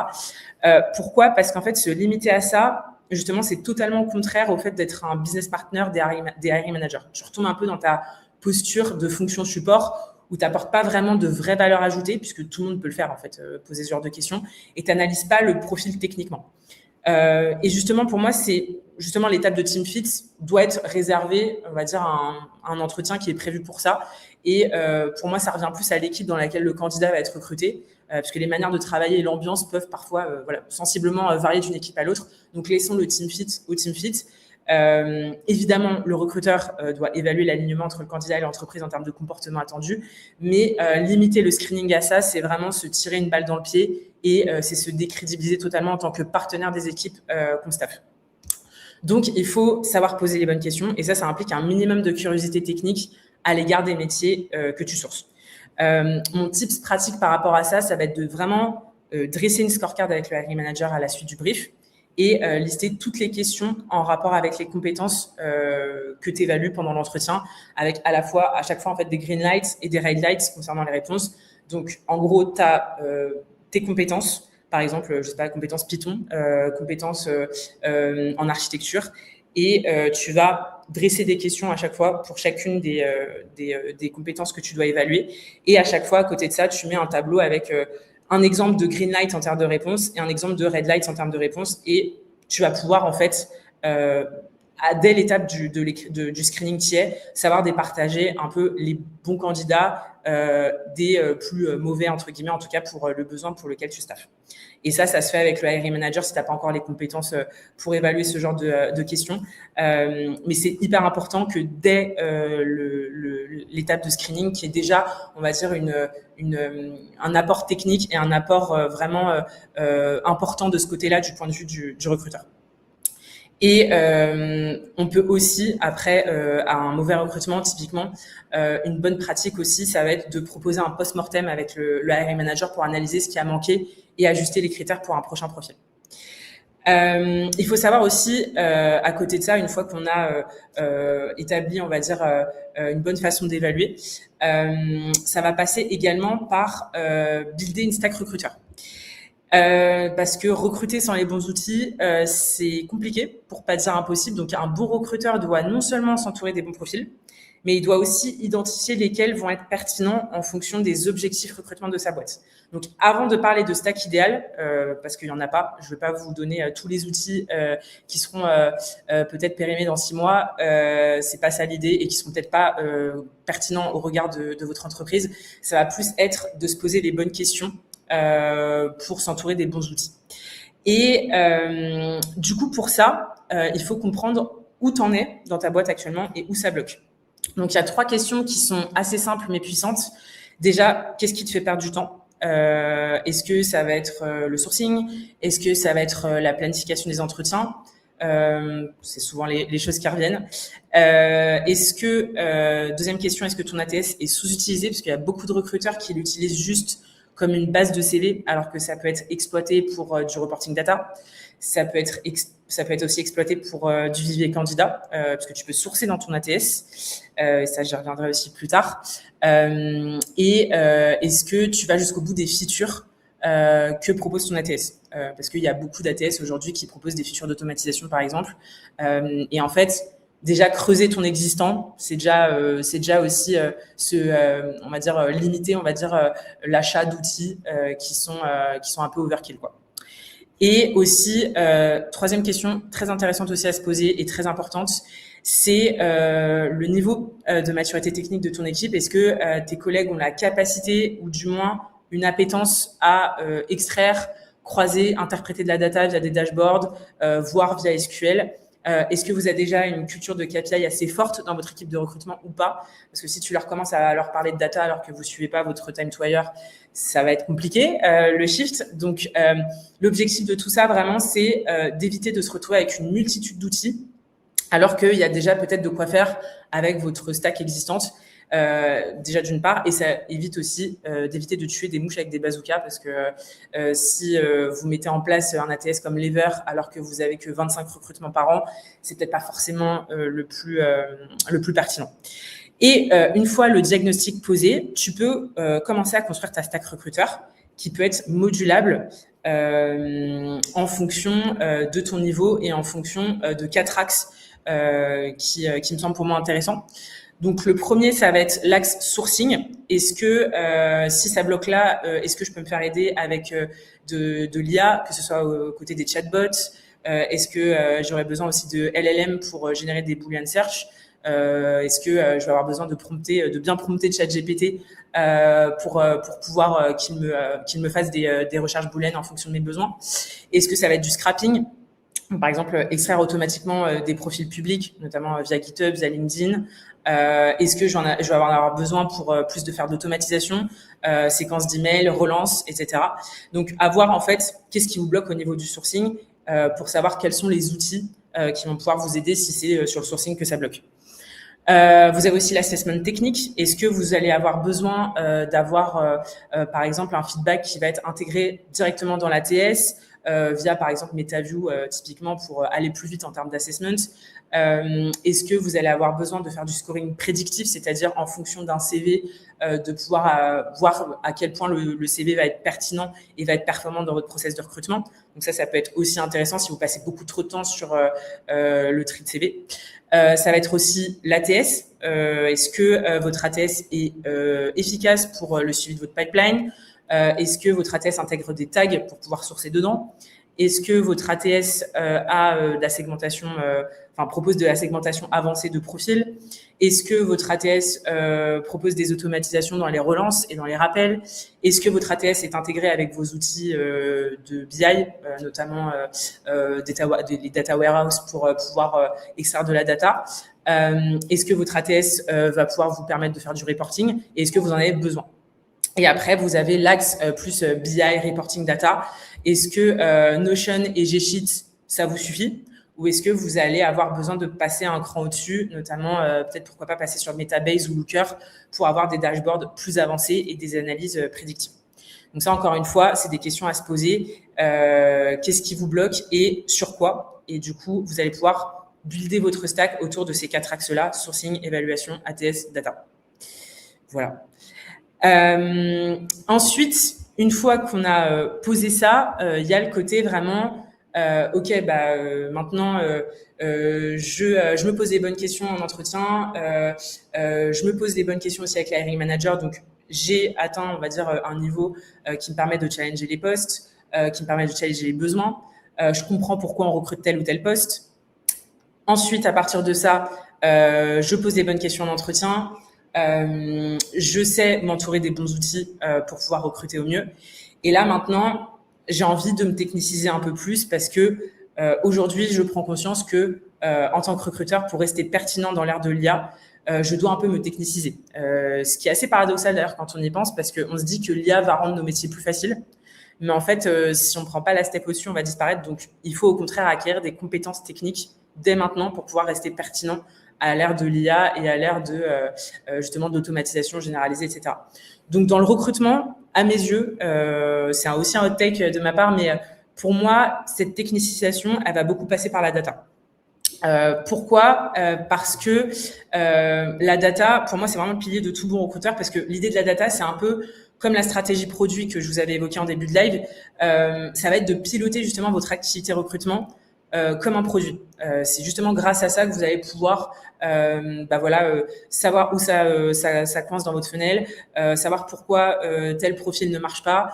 Pourquoi ? Parce qu'en fait, se limiter à ça, justement, c'est totalement contraire au fait d'être un business partner des hiring managers. Tu retombes un peu dans ta posture de fonction support où tu n'apportes pas vraiment de vraie valeur ajoutée, puisque tout le monde peut le faire, en fait, poser ce genre de questions, et tu n'analyses pas le profil techniquement. Et justement, pour moi, c'est justement l'étape de team fit doit être réservée, on va dire, à un entretien qui est prévu pour ça. Et pour moi, ça revient plus à l'équipe dans laquelle le candidat va être recruté, parce que les manières de travailler et l'ambiance peuvent parfois sensiblement varier d'une équipe à l'autre. Donc, laissons le team fit au team fit. Évidemment, le recruteur doit évaluer l'alignement entre le candidat et l'entreprise en termes de comportement attendu, mais limiter le screening à ça, c'est vraiment se tirer une balle dans le pied et c'est se décrédibiliser totalement en tant que partenaire des équipes qu'on staffe. Donc, il faut savoir poser les bonnes questions et ça implique un minimum de curiosité technique à l'égard des métiers que tu sources. Mon tips pratique par rapport à ça va être de vraiment dresser une scorecard avec le hiring manager à la suite du brief et lister toutes les questions en rapport avec les compétences que tu évalues pendant l'entretien, avec à chaque fois en fait des green lights et des red lights concernant les réponses. Donc, en gros, tu as tes compétences, par exemple, je sais pas, compétences Python, compétences en architecture, et tu vas dresser des questions à chaque fois pour chacune des compétences que tu dois évaluer. Et à chaque fois, à côté de ça, tu mets un tableau avec un exemple de green light en termes de réponse et un exemple de red light en termes de réponse. Et tu vas pouvoir, en fait, dès l'étape du screening TIA, savoir départager un peu les bons candidats des plus mauvais, entre guillemets, en tout cas pour le besoin pour lequel tu staffes. Et ça se fait avec le hiring manager si tu n'as pas encore les compétences pour évaluer ce genre de questions. Mais c'est hyper important que dès l'étape de screening, qui est déjà, on va dire, un apport technique et un apport vraiment important de ce côté-là du point de vue du recruteur. Et on peut aussi, après, à un mauvais recrutement, typiquement, une bonne pratique aussi, ça va être de proposer un post-mortem avec le hiring manager pour analyser ce qui a manqué et ajuster les critères pour un prochain profil. Il faut savoir aussi, à côté de ça, une fois qu'on a établi, on va dire, une bonne façon d'évaluer, ça va passer également par builder une stack recruteur. Parce que recruter sans les bons outils, c'est compliqué, pour pas dire impossible. Donc, un bon recruteur doit non seulement s'entourer des bons profils, mais il doit aussi identifier lesquels vont être pertinents en fonction des objectifs recrutement de sa boîte. Donc, avant de parler de stack idéal, parce qu'il y en a pas, je ne vais pas vous donner tous les outils qui seront peut-être périmés dans 6 mois. C'est pas ça l'idée et qui seront peut-être pas pertinents au regard de votre entreprise. Ça va plus être de se poser les bonnes questions pour s'entourer des bons outils. Et du coup, pour ça, il faut comprendre où t'en es dans ta boîte actuellement et où ça bloque. Donc, il y a 3 questions qui sont assez simples mais puissantes. Déjà, qu'est-ce qui te fait perdre du temps ? Est-ce que ça va être le sourcing ? Est-ce que ça va être la planification des entretiens ? C'est souvent les choses qui reviennent. Deuxième question, est-ce que ton ATS est sous-utilisé ? Parce qu'il y a beaucoup de recruteurs qui l'utilisent juste comme une base de CV, alors que ça peut être exploité pour du reporting data. Ça peut être aussi exploité pour du vivier candidat, parce que tu peux sourcer dans ton ATS. Et ça, j'y reviendrai aussi plus tard. Est-ce que tu vas jusqu'au bout des features que propose ton ATS, parce qu'il y a beaucoup d'ATS aujourd'hui qui proposent des features d'automatisation, par exemple. Et en fait, déjà creuser ton existant, c'est déjà aussi on va dire limiter, on va dire l'achat d'outils qui sont un peu overkill, quoi. Et aussi, 3e question très intéressante aussi à se poser et très importante, c'est le niveau de maturité technique de ton équipe. Est-ce que tes collègues ont la capacité ou du moins une appétence à extraire, croiser, interpréter de la data via des dashboards, voire via SQL? Est-ce que vous avez déjà une culture de KPI assez forte dans votre équipe de recrutement ou pas ? Parce que si tu leur commences à leur parler de data alors que vous ne suivez pas votre time to hire, ça va être compliqué, le shift. Donc, l'objectif de tout ça, vraiment, c'est d'éviter de se retrouver avec une multitude d'outils alors qu'il y a déjà peut-être de quoi faire avec votre stack existante. Déjà d'une part, et ça évite aussi d'éviter de tuer des mouches avec des bazookas, parce que si vous mettez en place un ATS comme Lever alors que vous avez que 25 recrutements par an, c'est peut-être pas forcément le plus pertinent. Et une fois le diagnostic posé, tu peux commencer à construire ta stack recruteur, qui peut être modulable en fonction de ton niveau et en fonction de 4 axes qui me semblent pour moi intéressants. Donc le premier, ça va être l'axe sourcing. Est-ce que si ça bloque là, est-ce que je peux me faire aider avec de l'IA, que ce soit aux côtés des chatbots? Est-ce que j'aurais besoin aussi de LLM pour générer des Boolean search? Est-ce que je vais avoir besoin de bien prompter ChatGPT pour pouvoir qu'il me fasse des recherches booléennes en fonction de mes besoins? Est-ce que ça va être du scrapping? Par exemple, extraire automatiquement des profils publics, notamment via GitHub, via LinkedIn. Est-ce que je vais avoir besoin pour plus de faire d'automatisation, séquence d'emails, relance, etc. Donc, avoir en fait qu'est-ce qui vous bloque au niveau du sourcing pour savoir quels sont les outils qui vont pouvoir vous aider si c'est sur le sourcing que ça bloque. Vous avez aussi l'assessment technique. Est-ce que vous allez avoir besoin d'avoir, par exemple, un feedback qui va être intégré directement dans l'ATS via, par exemple, MetaView, typiquement, pour aller plus vite en termes d'assessment? Est-ce que vous allez avoir besoin de faire du scoring prédictif, c'est-à-dire en fonction d'un CV, de pouvoir voir à quel point le CV va être pertinent et va être performant dans votre process de recrutement? Donc ça peut être aussi intéressant si vous passez beaucoup trop de temps sur le tri de CV. Ça va être aussi l'ATS. Est-ce que votre ATS est efficace pour le suivi de votre pipeline? Est-ce que votre ATS intègre des tags pour pouvoir sourcer dedans? Est-ce que votre ATS a de la segmentation, propose de la segmentation avancée de profils? Est-ce que votre ATS propose des automatisations dans les relances et dans les rappels? Est-ce que votre ATS est intégré avec vos outils de BI, notamment les data warehouse pour pouvoir extraire de la data? Est-ce que votre ATS va pouvoir vous permettre de faire du reporting? Et est-ce que vous en avez besoin? Et après, vous avez l'axe plus BI, reporting data. Est-ce que Notion et G-Sheet, ça vous suffit? Ou est-ce que vous allez avoir besoin de passer un cran au-dessus, notamment peut-être pourquoi pas passer sur Metabase ou Looker pour avoir des dashboards plus avancés et des analyses prédictives? Donc ça, encore une fois, c'est des questions à se poser. Qu'est-ce qui vous bloque et sur quoi? Et du coup, vous allez pouvoir builder votre stack autour de ces 4 axes-là: sourcing, évaluation, ATS, data. Voilà. Ensuite, une fois qu'on a posé ça, il y a le côté vraiment maintenant je me pose des bonnes questions en entretien, je me pose des bonnes questions aussi avec la hiring manager. Donc j'ai atteint, on va dire, un niveau qui me permet de challenger les postes, qui me permet de challenger les besoins. Je comprends pourquoi on recrute tel ou tel poste. Ensuite, à partir de ça, je pose des bonnes questions en entretien. Je sais m'entourer des bons outils pour pouvoir recruter au mieux. Et là, maintenant, j'ai envie de me techniciser un peu plus parce que aujourd'hui, je prends conscience que en tant que recruteur, pour rester pertinent dans l'ère de l'IA, je dois un peu me techniciser. Ce qui est assez paradoxal d'ailleurs quand on y pense, parce qu'on se dit que l'IA va rendre nos métiers plus faciles. Mais en fait, si on ne prend pas la step au-dessus, on va disparaître. Donc, il faut au contraire acquérir des compétences techniques dès maintenant pour pouvoir rester pertinent à l'ère de l'IA et à l'ère de justement de l'automatisation généralisée, etc. Donc, dans le recrutement, à mes yeux, c'est aussi un hot take de ma part, mais pour moi, cette technicisation, elle va beaucoup passer par la data. Pourquoi? Parce que la data, pour moi, c'est vraiment le pilier de tout bon recruteur, parce que l'idée de la data, c'est un peu comme la stratégie produit que je vous avais évoquée en début de live. Ça va être de piloter justement votre activité recrutement comme un produit. C'est justement grâce à ça que vous allez pouvoir savoir où ça coince dans votre funnel, savoir pourquoi tel profil ne marche pas,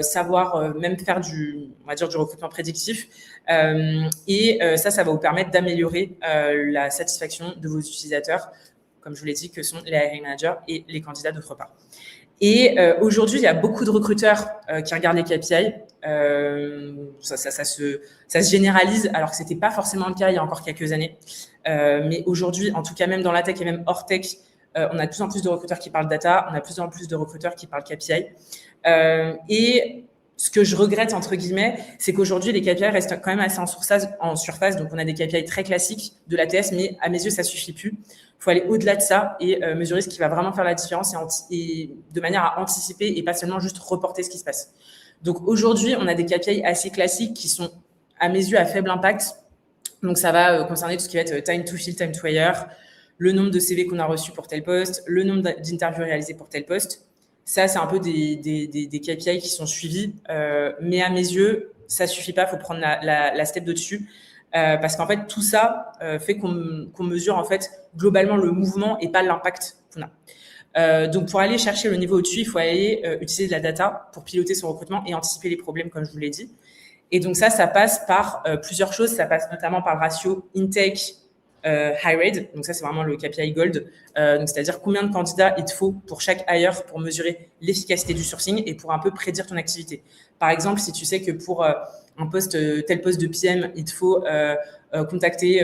savoir même faire du recrutement prédictif. Ça va vous permettre d'améliorer la satisfaction de vos utilisateurs, comme je vous l'ai dit, que sont les hiring managers et les candidats d'autre part. Et aujourd'hui, il y a beaucoup de recruteurs qui regardent les KPI. Ça se généralise, alors que c'était pas forcément le cas il y a encore quelques années. Mais aujourd'hui, en tout cas, même dans la tech et même hors tech, on a de plus en plus de recruteurs qui parlent data, on a de plus en plus de recruteurs qui parlent KPI. Et Ce que je regrette, entre guillemets, c'est qu'aujourd'hui, les KPI restent quand même assez en surface. Donc, on a des KPI très classiques de l'ATS, mais à mes yeux, ça suffit plus. Il faut aller au-delà de ça et mesurer ce qui va vraiment faire la différence et de manière à anticiper et pas seulement juste reporter ce qui se passe. Donc, aujourd'hui, on a des KPI assez classiques qui sont, à mes yeux, à faible impact. Donc, ça va concerner tout ce qui va être time to fill, time to hire, le nombre de CV qu'on a reçus pour tel poste, le nombre d'interviews réalisées pour tel poste. Ça, c'est un peu des KPI qui sont suivis. Mais à mes yeux, ça suffit pas. Il faut prendre la step de dessus. Parce qu'en fait, tout ça fait qu'on mesure en fait globalement le mouvement et pas l'impact qu'on a. Donc, pour aller chercher le niveau au-dessus, il faut aller utiliser de la data pour piloter son recrutement et anticiper les problèmes, comme je vous l'ai dit. Et donc, ça passe par plusieurs choses. Ça passe notamment par le ratio intake high rate, donc ça c'est vraiment le KPI Gold, donc c'est-à-dire combien de candidats il te faut pour chaque hire pour mesurer l'efficacité du sourcing et pour un peu prédire ton activité. Par exemple, si tu sais que pour un poste, tel poste de PM, il te faut contacter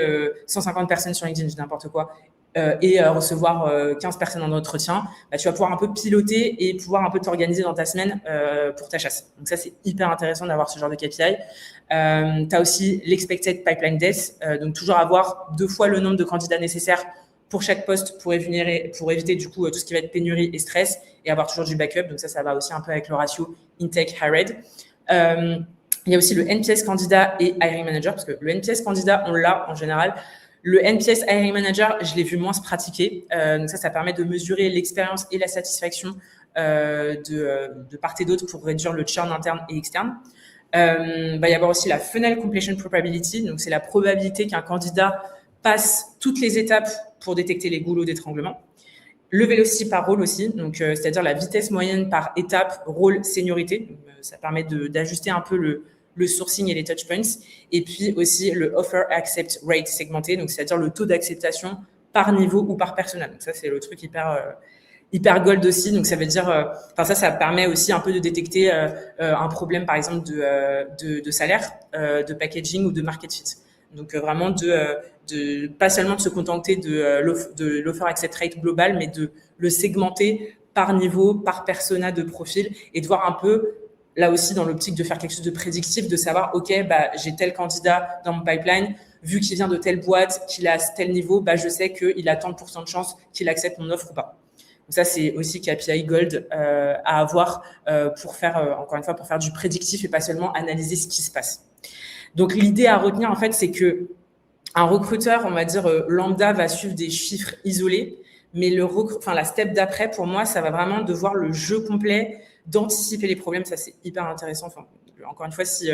150 personnes sur LinkedIn, je dis n'importe quoi, et recevoir 15 personnes en entretien, bah, tu vas pouvoir un peu piloter et pouvoir un peu t'organiser dans ta semaine pour ta chasse. Donc ça, c'est hyper intéressant d'avoir ce genre de KPI. Tu as aussi l'expected pipeline depth, donc toujours avoir 2 fois le nombre de candidats nécessaires pour chaque poste pour éviter du coup tout ce qui va être pénurie et stress et avoir toujours du backup. Donc ça va aussi un peu avec le ratio intake high rate. Il y a aussi le NPS candidat et hiring manager, parce que le NPS candidat, on l'a en général. Le NPS hiring manager, je l'ai vu moins se pratiquer. Donc ça permet de mesurer l'expérience et la satisfaction de part et d'autre pour réduire le churn interne et externe. Va y avoir aussi la funnel completion probability, donc c'est la probabilité qu'un candidat passe toutes les étapes pour détecter les goulots d'étranglement. Le velocity par rôle aussi, donc c'est-à-dire la vitesse moyenne par étape, rôle, seniorité. Donc, ça permet d'ajuster un peu le sourcing et les touch points. Et puis aussi le offer accept rate segmenté, donc c'est-à-dire le taux d'acceptation par niveau ou par persona. Donc ça, c'est le truc hyper gold aussi. Donc ça veut dire, ça permet aussi un peu de détecter un problème, par exemple, de salaire, de packaging ou de market fit. Donc vraiment pas seulement de se contenter de l'offer accept rate global, mais de le segmenter par niveau, par persona de profil et de voir un peu là aussi dans l'optique de faire quelque chose de prédictif, de savoir, OK, j'ai tel candidat dans mon pipeline, vu qu'il vient de telle boîte, qu'il a tel niveau, je sais qu'il a tant de pourcents de chance qu'il accepte mon offre ou pas. Donc ça, c'est aussi KPI Gold à avoir pour faire, encore une fois, pour faire du prédictif et pas seulement analyser ce qui se passe. Donc l'idée à retenir, en fait, c'est que un recruteur, on va dire lambda, va suivre des chiffres isolés, mais la step d'après, pour moi, ça va vraiment de voir le jeu complet, d'anticiper les problèmes. Ça, c'est hyper intéressant. Encore une fois, si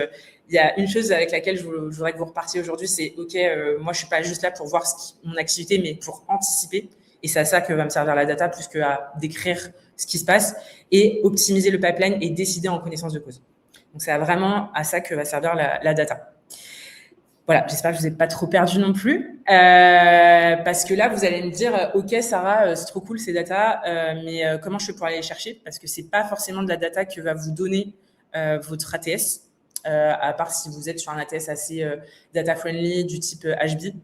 il y a une chose avec laquelle je voudrais que vous repartiez aujourd'hui, c'est OK, moi, je suis pas juste là pour voir mon activité, mais pour anticiper. Et c'est à ça que va me servir la data, plus qu'à décrire ce qui se passe et optimiser le pipeline et décider en connaissance de cause. Donc, c'est vraiment à ça que va servir la data. Voilà, j'espère que je vous ai pas trop perdu non plus, parce que là, vous allez me dire, OK, Sarah, c'est trop cool ces data, mais comment je fais pour aller les chercher? Parce que c'est pas forcément de la data que va vous donner votre ATS, à part si vous êtes sur un ATS assez data friendly du type HB.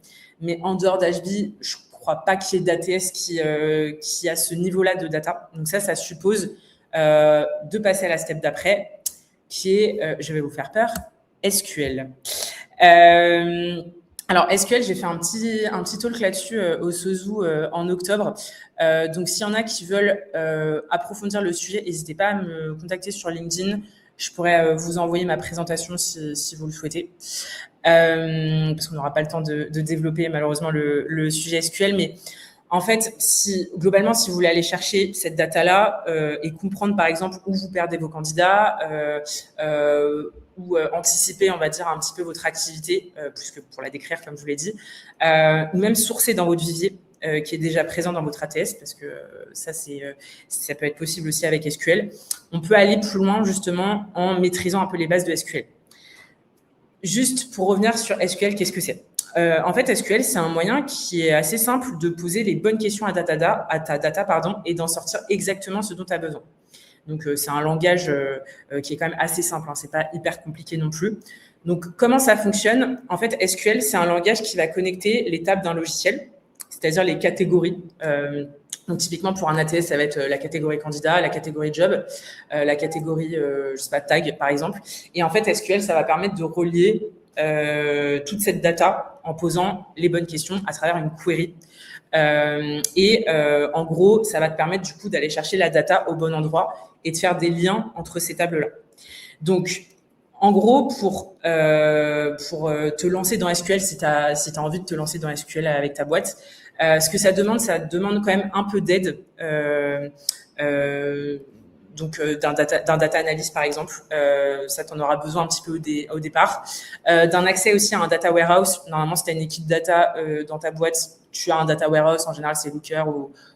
Mais en dehors d'HB, je crois pas qu'il y ait d'ATS qui a ce niveau-là de data. Donc ça suppose de passer à la step d'après, qui est, je vais vous faire peur, SQL. Alors SQL, j'ai fait un petit talk là-dessus au Sozu en octobre. Donc s'il y en a qui veulent approfondir le sujet, n'hésitez pas à me contacter sur LinkedIn. Je pourrais vous envoyer ma présentation si vous le souhaitez, parce qu'on n'aura pas le temps de développer malheureusement le sujet SQL. Mais en fait, globalement, si vous voulez aller chercher cette data-là et comprendre par exemple où vous perdez vos candidats, ou anticiper, on va dire, un petit peu votre activité, plus que pour la décrire, comme je vous l'ai dit, ou même sourcer dans votre vivier qui est déjà présent dans votre ATS, parce que ça peut être possible aussi avec SQL. On peut aller plus loin, justement, en maîtrisant un peu les bases de SQL. Juste pour revenir sur SQL, qu'est-ce que c'est ? En fait, SQL, c'est un moyen qui est assez simple de poser les bonnes questions à ta data, et d'en sortir exactement ce dont tu as besoin. Donc, c'est un langage qui est quand même assez simple, hein, c'est pas hyper compliqué non plus. Donc, comment ça fonctionne ? En fait, SQL, c'est un langage qui va connecter les tables d'un logiciel, c'est-à-dire les catégories Donc, typiquement, pour un ATS, ça va être la catégorie candidat, la catégorie job, la catégorie, je sais pas, tag, par exemple. Et en fait, SQL, ça va permettre de relier toute cette data en posant les bonnes questions à travers une query. En gros, ça va te permettre du coup d'aller chercher la data au bon endroit et de faire des liens entre ces tables-là. Donc, en gros, pour te lancer dans SQL, si tu as envie de te lancer dans SQL avec ta boîte, ce que ça demande quand même un peu d'aide. D'un data analyst par exemple, ça t'en aura besoin un petit peu au départ. D'un accès aussi à un data warehouse. Normalement, si tu as une équipe data dans ta boîte, tu as un data warehouse. En général, c'est Looker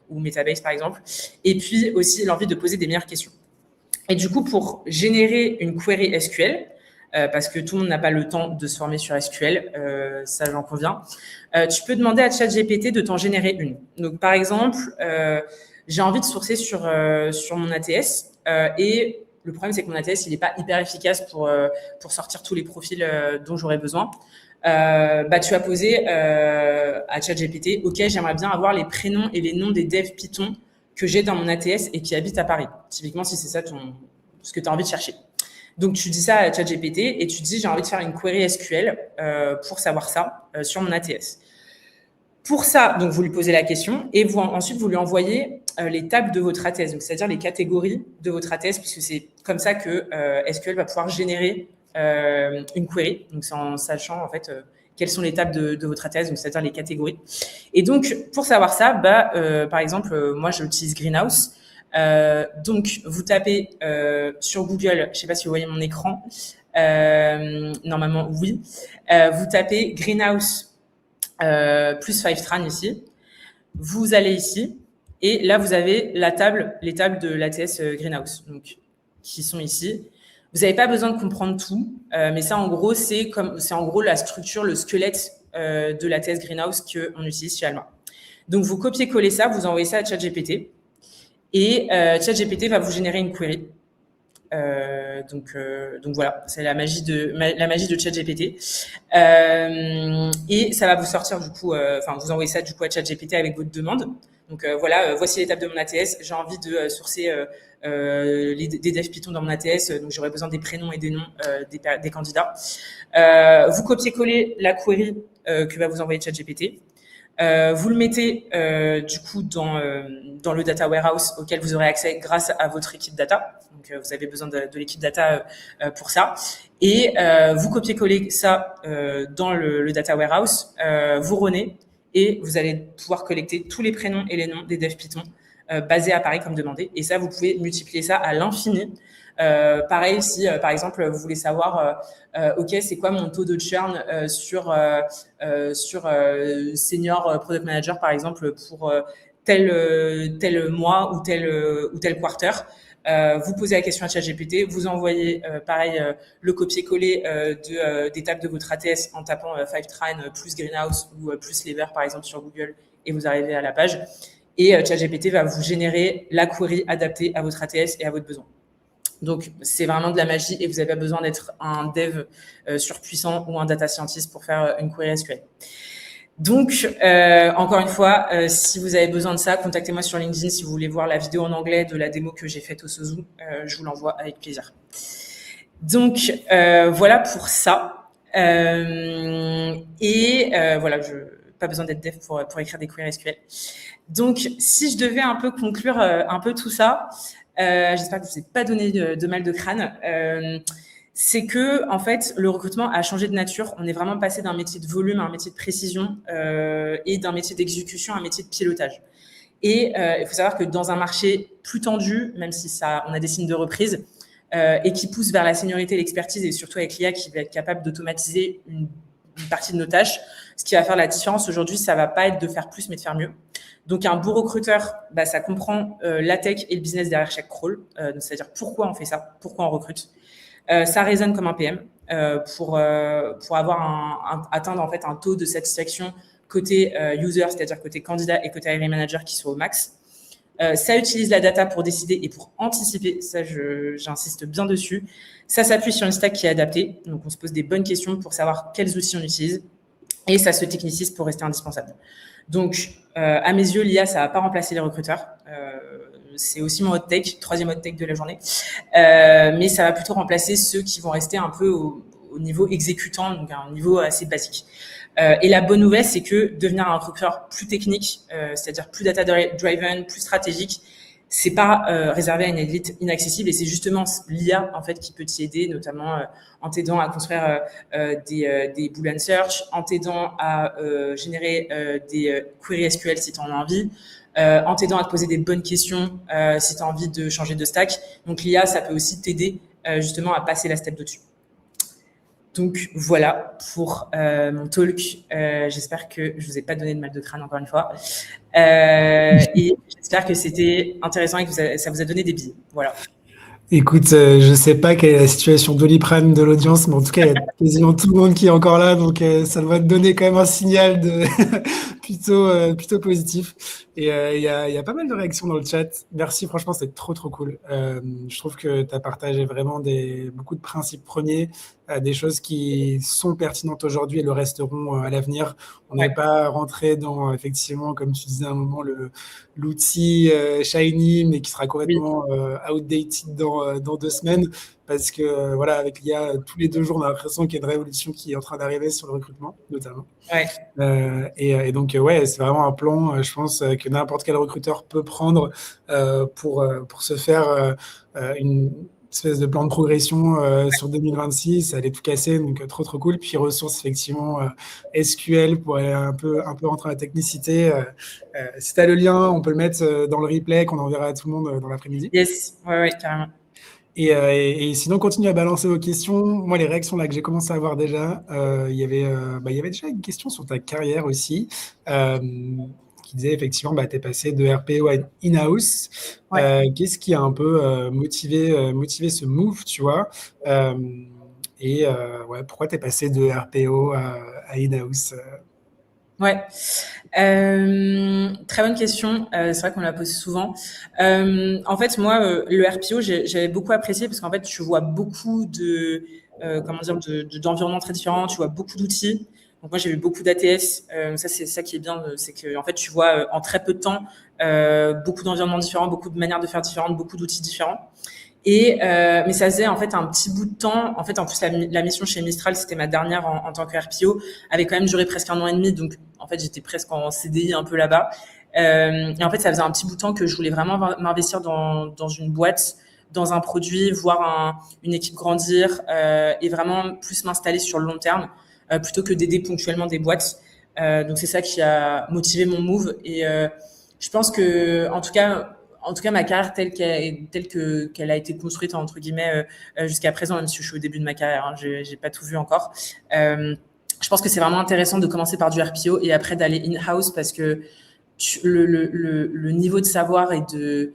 ou Metabase par exemple. Et puis aussi l'envie de poser des meilleures questions. Et du coup, pour générer une query SQL, parce que tout le monde n'a pas le temps de se former sur SQL, ça j'en conviens, tu peux demander à ChatGPT de t'en générer une. Donc par exemple, j'ai envie de sourcer sur mon ATS, et le problème c'est que mon ATS il n'est pas hyper efficace pour sortir tous les profils dont j'aurais besoin. Tu vas poser à ChatGPT, ok, j'aimerais bien avoir les prénoms et les noms des devs Python que j'ai dans mon ATS et qui habitent à Paris. Typiquement, si c'est ça ce que tu as envie de chercher. Donc, tu dis ça à ChatGPT et tu dis j'ai envie de faire une query SQL pour savoir ça sur mon ATS. Pour ça, donc vous lui posez la question et ensuite vous lui envoyez les tables de votre ATS, donc c'est-à-dire les catégories de votre ATS, puisque c'est comme ça que SQL va pouvoir générer une query. Donc c'est en sachant en fait quelles sont les tables de votre ATS, donc c'est-à-dire les catégories. Et donc pour savoir ça, par exemple, moi j'utilise Greenhouse. Donc vous tapez sur Google, je sais pas si vous voyez mon écran, normalement oui. Vous tapez Greenhouse plus Fivetran ici. Vous allez ici et là vous avez les tables de l'ATS Greenhouse, donc qui sont ici. Vous n'avez pas besoin de comprendre tout, mais ça en gros c'est en gros la structure, le squelette de l'ATS Greenhouse qu'on utilise chez Alma. Donc vous copiez-collez ça, vous envoyez ça à ChatGPT et ChatGPT va vous générer une query. Donc voilà, c'est la magie de ChatGPT. Et ça va vous sortir du coup, vous envoyez ça du coup à ChatGPT avec votre demande. Donc voilà, voici l'étape de mon ATS. J'ai envie de sourcer des devs Python dans mon ATS, donc j'aurais besoin des prénoms et des noms des candidats. Vous copiez-collez la query que va vous envoyer ChatGPT. Vous le mettez du coup dans le data warehouse auquel vous aurez accès grâce à votre équipe data. Donc vous avez besoin de l'équipe data pour ça. Et vous copiez-collez ça dans le data warehouse, vous runez et vous allez pouvoir collecter tous les prénoms et les noms des devs Python basés à Paris comme demandé. Et ça, vous pouvez multiplier ça à l'infini. Pareil, si par exemple vous voulez savoir, ok, c'est quoi mon taux de churn sur senior product manager par exemple pour tel mois ou tel quarter. Vous posez la question à ChatGPT, vous envoyez pareil le copier-coller des tables de votre ATS en tapant Fivetran plus Greenhouse ou plus Lever par exemple sur Google et vous arrivez à la page. Et ChatGPT va vous générer la query adaptée à votre ATS et à votre besoin. Donc, c'est vraiment de la magie et vous n'avez pas besoin d'être un dev surpuissant ou un data scientist pour faire une query SQL. Donc, encore une fois, si vous avez besoin de ça, contactez-moi sur LinkedIn si vous voulez voir la vidéo en anglais de la démo que j'ai faite au Sozu. Je vous l'envoie avec plaisir. Donc, voilà pour ça. Voilà, pas besoin d'être dev pour écrire des queries SQL. Donc, si je devais un peu conclure un peu tout ça, j'espère que je vous ai pas donné de mal de crâne. C'est que en fait, le recrutement a changé de nature. On est vraiment passé d'un métier de volume à un métier de précision et d'un métier d'exécution à un métier de pilotage. Et il faut savoir que dans un marché plus tendu, même si on a des signes de reprise, et qui pousse vers la seniorité et l'expertise, et surtout avec l'IA qui va être capable d'automatiser une partie de nos tâches, ce qui va faire la différence aujourd'hui, ça va pas être de faire plus, mais de faire mieux. Donc, un bon recruteur, ça comprend la tech et le business derrière chaque rôle, c'est-à-dire pourquoi on fait ça, pourquoi on recrute. Ça résonne comme un PM pour atteindre en fait un taux de satisfaction côté user, c'est-à-dire côté candidat et côté hiring manager qui soit au max. Ça utilise la data pour décider et pour anticiper, ça j'insiste bien dessus. Ça s'appuie sur une stack qui est adaptée, donc on se pose des bonnes questions pour savoir quels outils on utilise. et ça se technicise pour rester indispensable. Donc, à mes yeux, l'IA, ça va pas remplacer les recruteurs. C'est aussi mon hot take, troisième hot take de la journée. Mais ça va plutôt remplacer ceux qui vont rester un peu au niveau exécutant, donc à un niveau assez basique. Et la bonne nouvelle, c'est que devenir un recruteur plus technique, c'est-à-dire plus data-driven, plus stratégique, c'est pas réservé à une élite inaccessible, et c'est justement l'IA en fait qui peut t'y aider, notamment en t'aidant à construire des Boolean search, en t'aidant à générer des queries SQL si tu en as envie, en t'aidant à te poser des bonnes questions si tu as envie de changer de stack. Donc l'IA, ça peut aussi t'aider justement à passer la step dessus. Donc voilà pour mon talk. J'espère que je vous ai pas donné de mal de crâne encore une fois. Et j'espère que c'était intéressant et que ça vous a donné des billes. Voilà. Écoute, je sais pas quelle est la situation Doliprane de l'audience, mais en tout cas, il y a quasiment tout le monde qui est encore là, donc ça doit te donner quand même un signal de plutôt positif. Et il y a pas mal de réactions dans le chat. Merci, franchement, c'est trop cool. Je trouve que tu as partagé vraiment beaucoup de principes premiers, des choses qui sont pertinentes aujourd'hui et le resteront à l'avenir. On n'est pas rentré dans, effectivement, comme tu disais à un moment, l'outil shiny, mais qui sera complètement outdated dans 2 semaines, parce que voilà, avec l'IA, tous les 2 jours, on a l'impression qu'il y a une révolution qui est en train d'arriver sur le recrutement, notamment. Ouais. Et donc, ouais, c'est vraiment un plan, je pense, que n'importe quel recruteur peut prendre pour se faire une espèce de plan de progression sur 2026, aller tout casser, donc trop cool. Puis ressources, effectivement, SQL pour aller un peu rentrer dans la technicité. Si tu as le lien, on peut le mettre dans le replay qu'on enverra à tout le monde dans l'après-midi. Yes, ouais, carrément. Et sinon, continue à balancer vos questions. Moi, les réactions là que j'ai commencé à avoir déjà, il y avait déjà une question sur ta carrière aussi, qui disait effectivement, tu es passé de RPO à in-house. Qu'est-ce qui a un peu motivé ce move, tu vois? Pourquoi tu es passé de RPO à in-house? Ouais, très bonne question. C'est vrai qu'on la pose souvent. En fait, moi, le RPO, j'avais beaucoup apprécié parce qu'en fait, tu vois beaucoup d'environnements très différents. Tu vois beaucoup d'outils. Donc moi, j'ai eu beaucoup d'ATS. Ça, c'est ça qui est bien, c'est que en fait, tu vois en très peu de temps beaucoup d'environnements différents, beaucoup de manières de faire différentes, beaucoup d'outils différents. Mais ça faisait en fait un petit bout de temps. En fait, en plus la mission chez Mistral, c'était ma dernière en tant que RPO, avait quand même duré presque 1 an et demi. Donc en fait, j'étais presque en CDI un peu là-bas. Et en fait, ça faisait un petit bout de temps que je voulais vraiment m'investir dans une boîte, dans un produit, voir une équipe grandir et vraiment plus m'installer sur le long terme plutôt que d'aider ponctuellement des boîtes. Donc c'est ça qui a motivé mon move. Et je pense que en tout cas, ma carrière telle qu'elle a été construite entre guillemets jusqu'à présent, même si je suis au début de ma carrière, hein, j'ai pas tout vu encore. Je pense que c'est vraiment intéressant de commencer par du RPO et après d'aller in-house parce que le niveau de savoir et de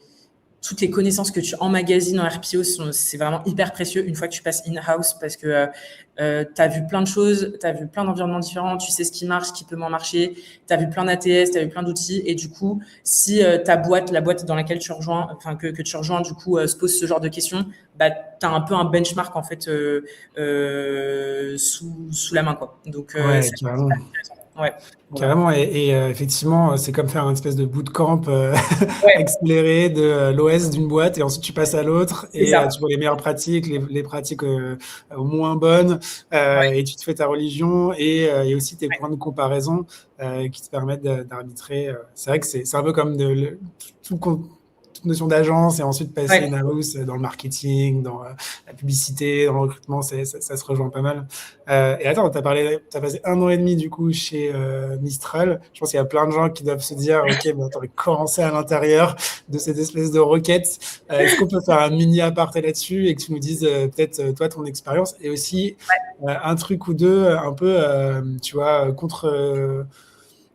toutes les connaissances que tu emmagasines en RPO, c'est vraiment hyper précieux une fois que tu passes in-house parce que tu as vu plein de choses, tu as vu plein d'environnements différents, tu sais ce qui marche, ce qui peut moins marcher, tu as vu plein d'ATS, tu as vu plein d'outils et du coup, si la boîte dans laquelle tu rejoins, enfin que tu rejoins, du coup, se pose ce genre de questions, bah, tu as un peu un benchmark en fait sous la main, quoi. Donc, Ouais, carrément. Ouais. Voilà. Carrément, et effectivement, c'est comme faire un espèce de bootcamp Ouais, accéléré de l'OS d'une boîte, et ensuite tu passes à l'autre, c'est et ça. tu vois les meilleures pratiques, les pratiques moins bonnes, Ouais, et tu te fais ta religion, et aussi tes points de comparaison qui te permettent d'arbitrer. C'est vrai que c'est un peu comme toute notion d'agence, et ensuite passer ouais, in-house dans le marketing, dans la publicité, dans le recrutement, ça se rejoint pas mal. Et attends, t'as passé 1 an et demi du coup chez Mistral. Je pense qu'il y a plein de gens qui doivent se dire, ok, mais attends, mais comment c'est à l'intérieur de cette espèce de requête? Est-ce qu'on peut faire un mini aparté là-dessus et que tu nous dises peut-être toi ton expérience, et aussi un truc ou deux un peu, tu vois,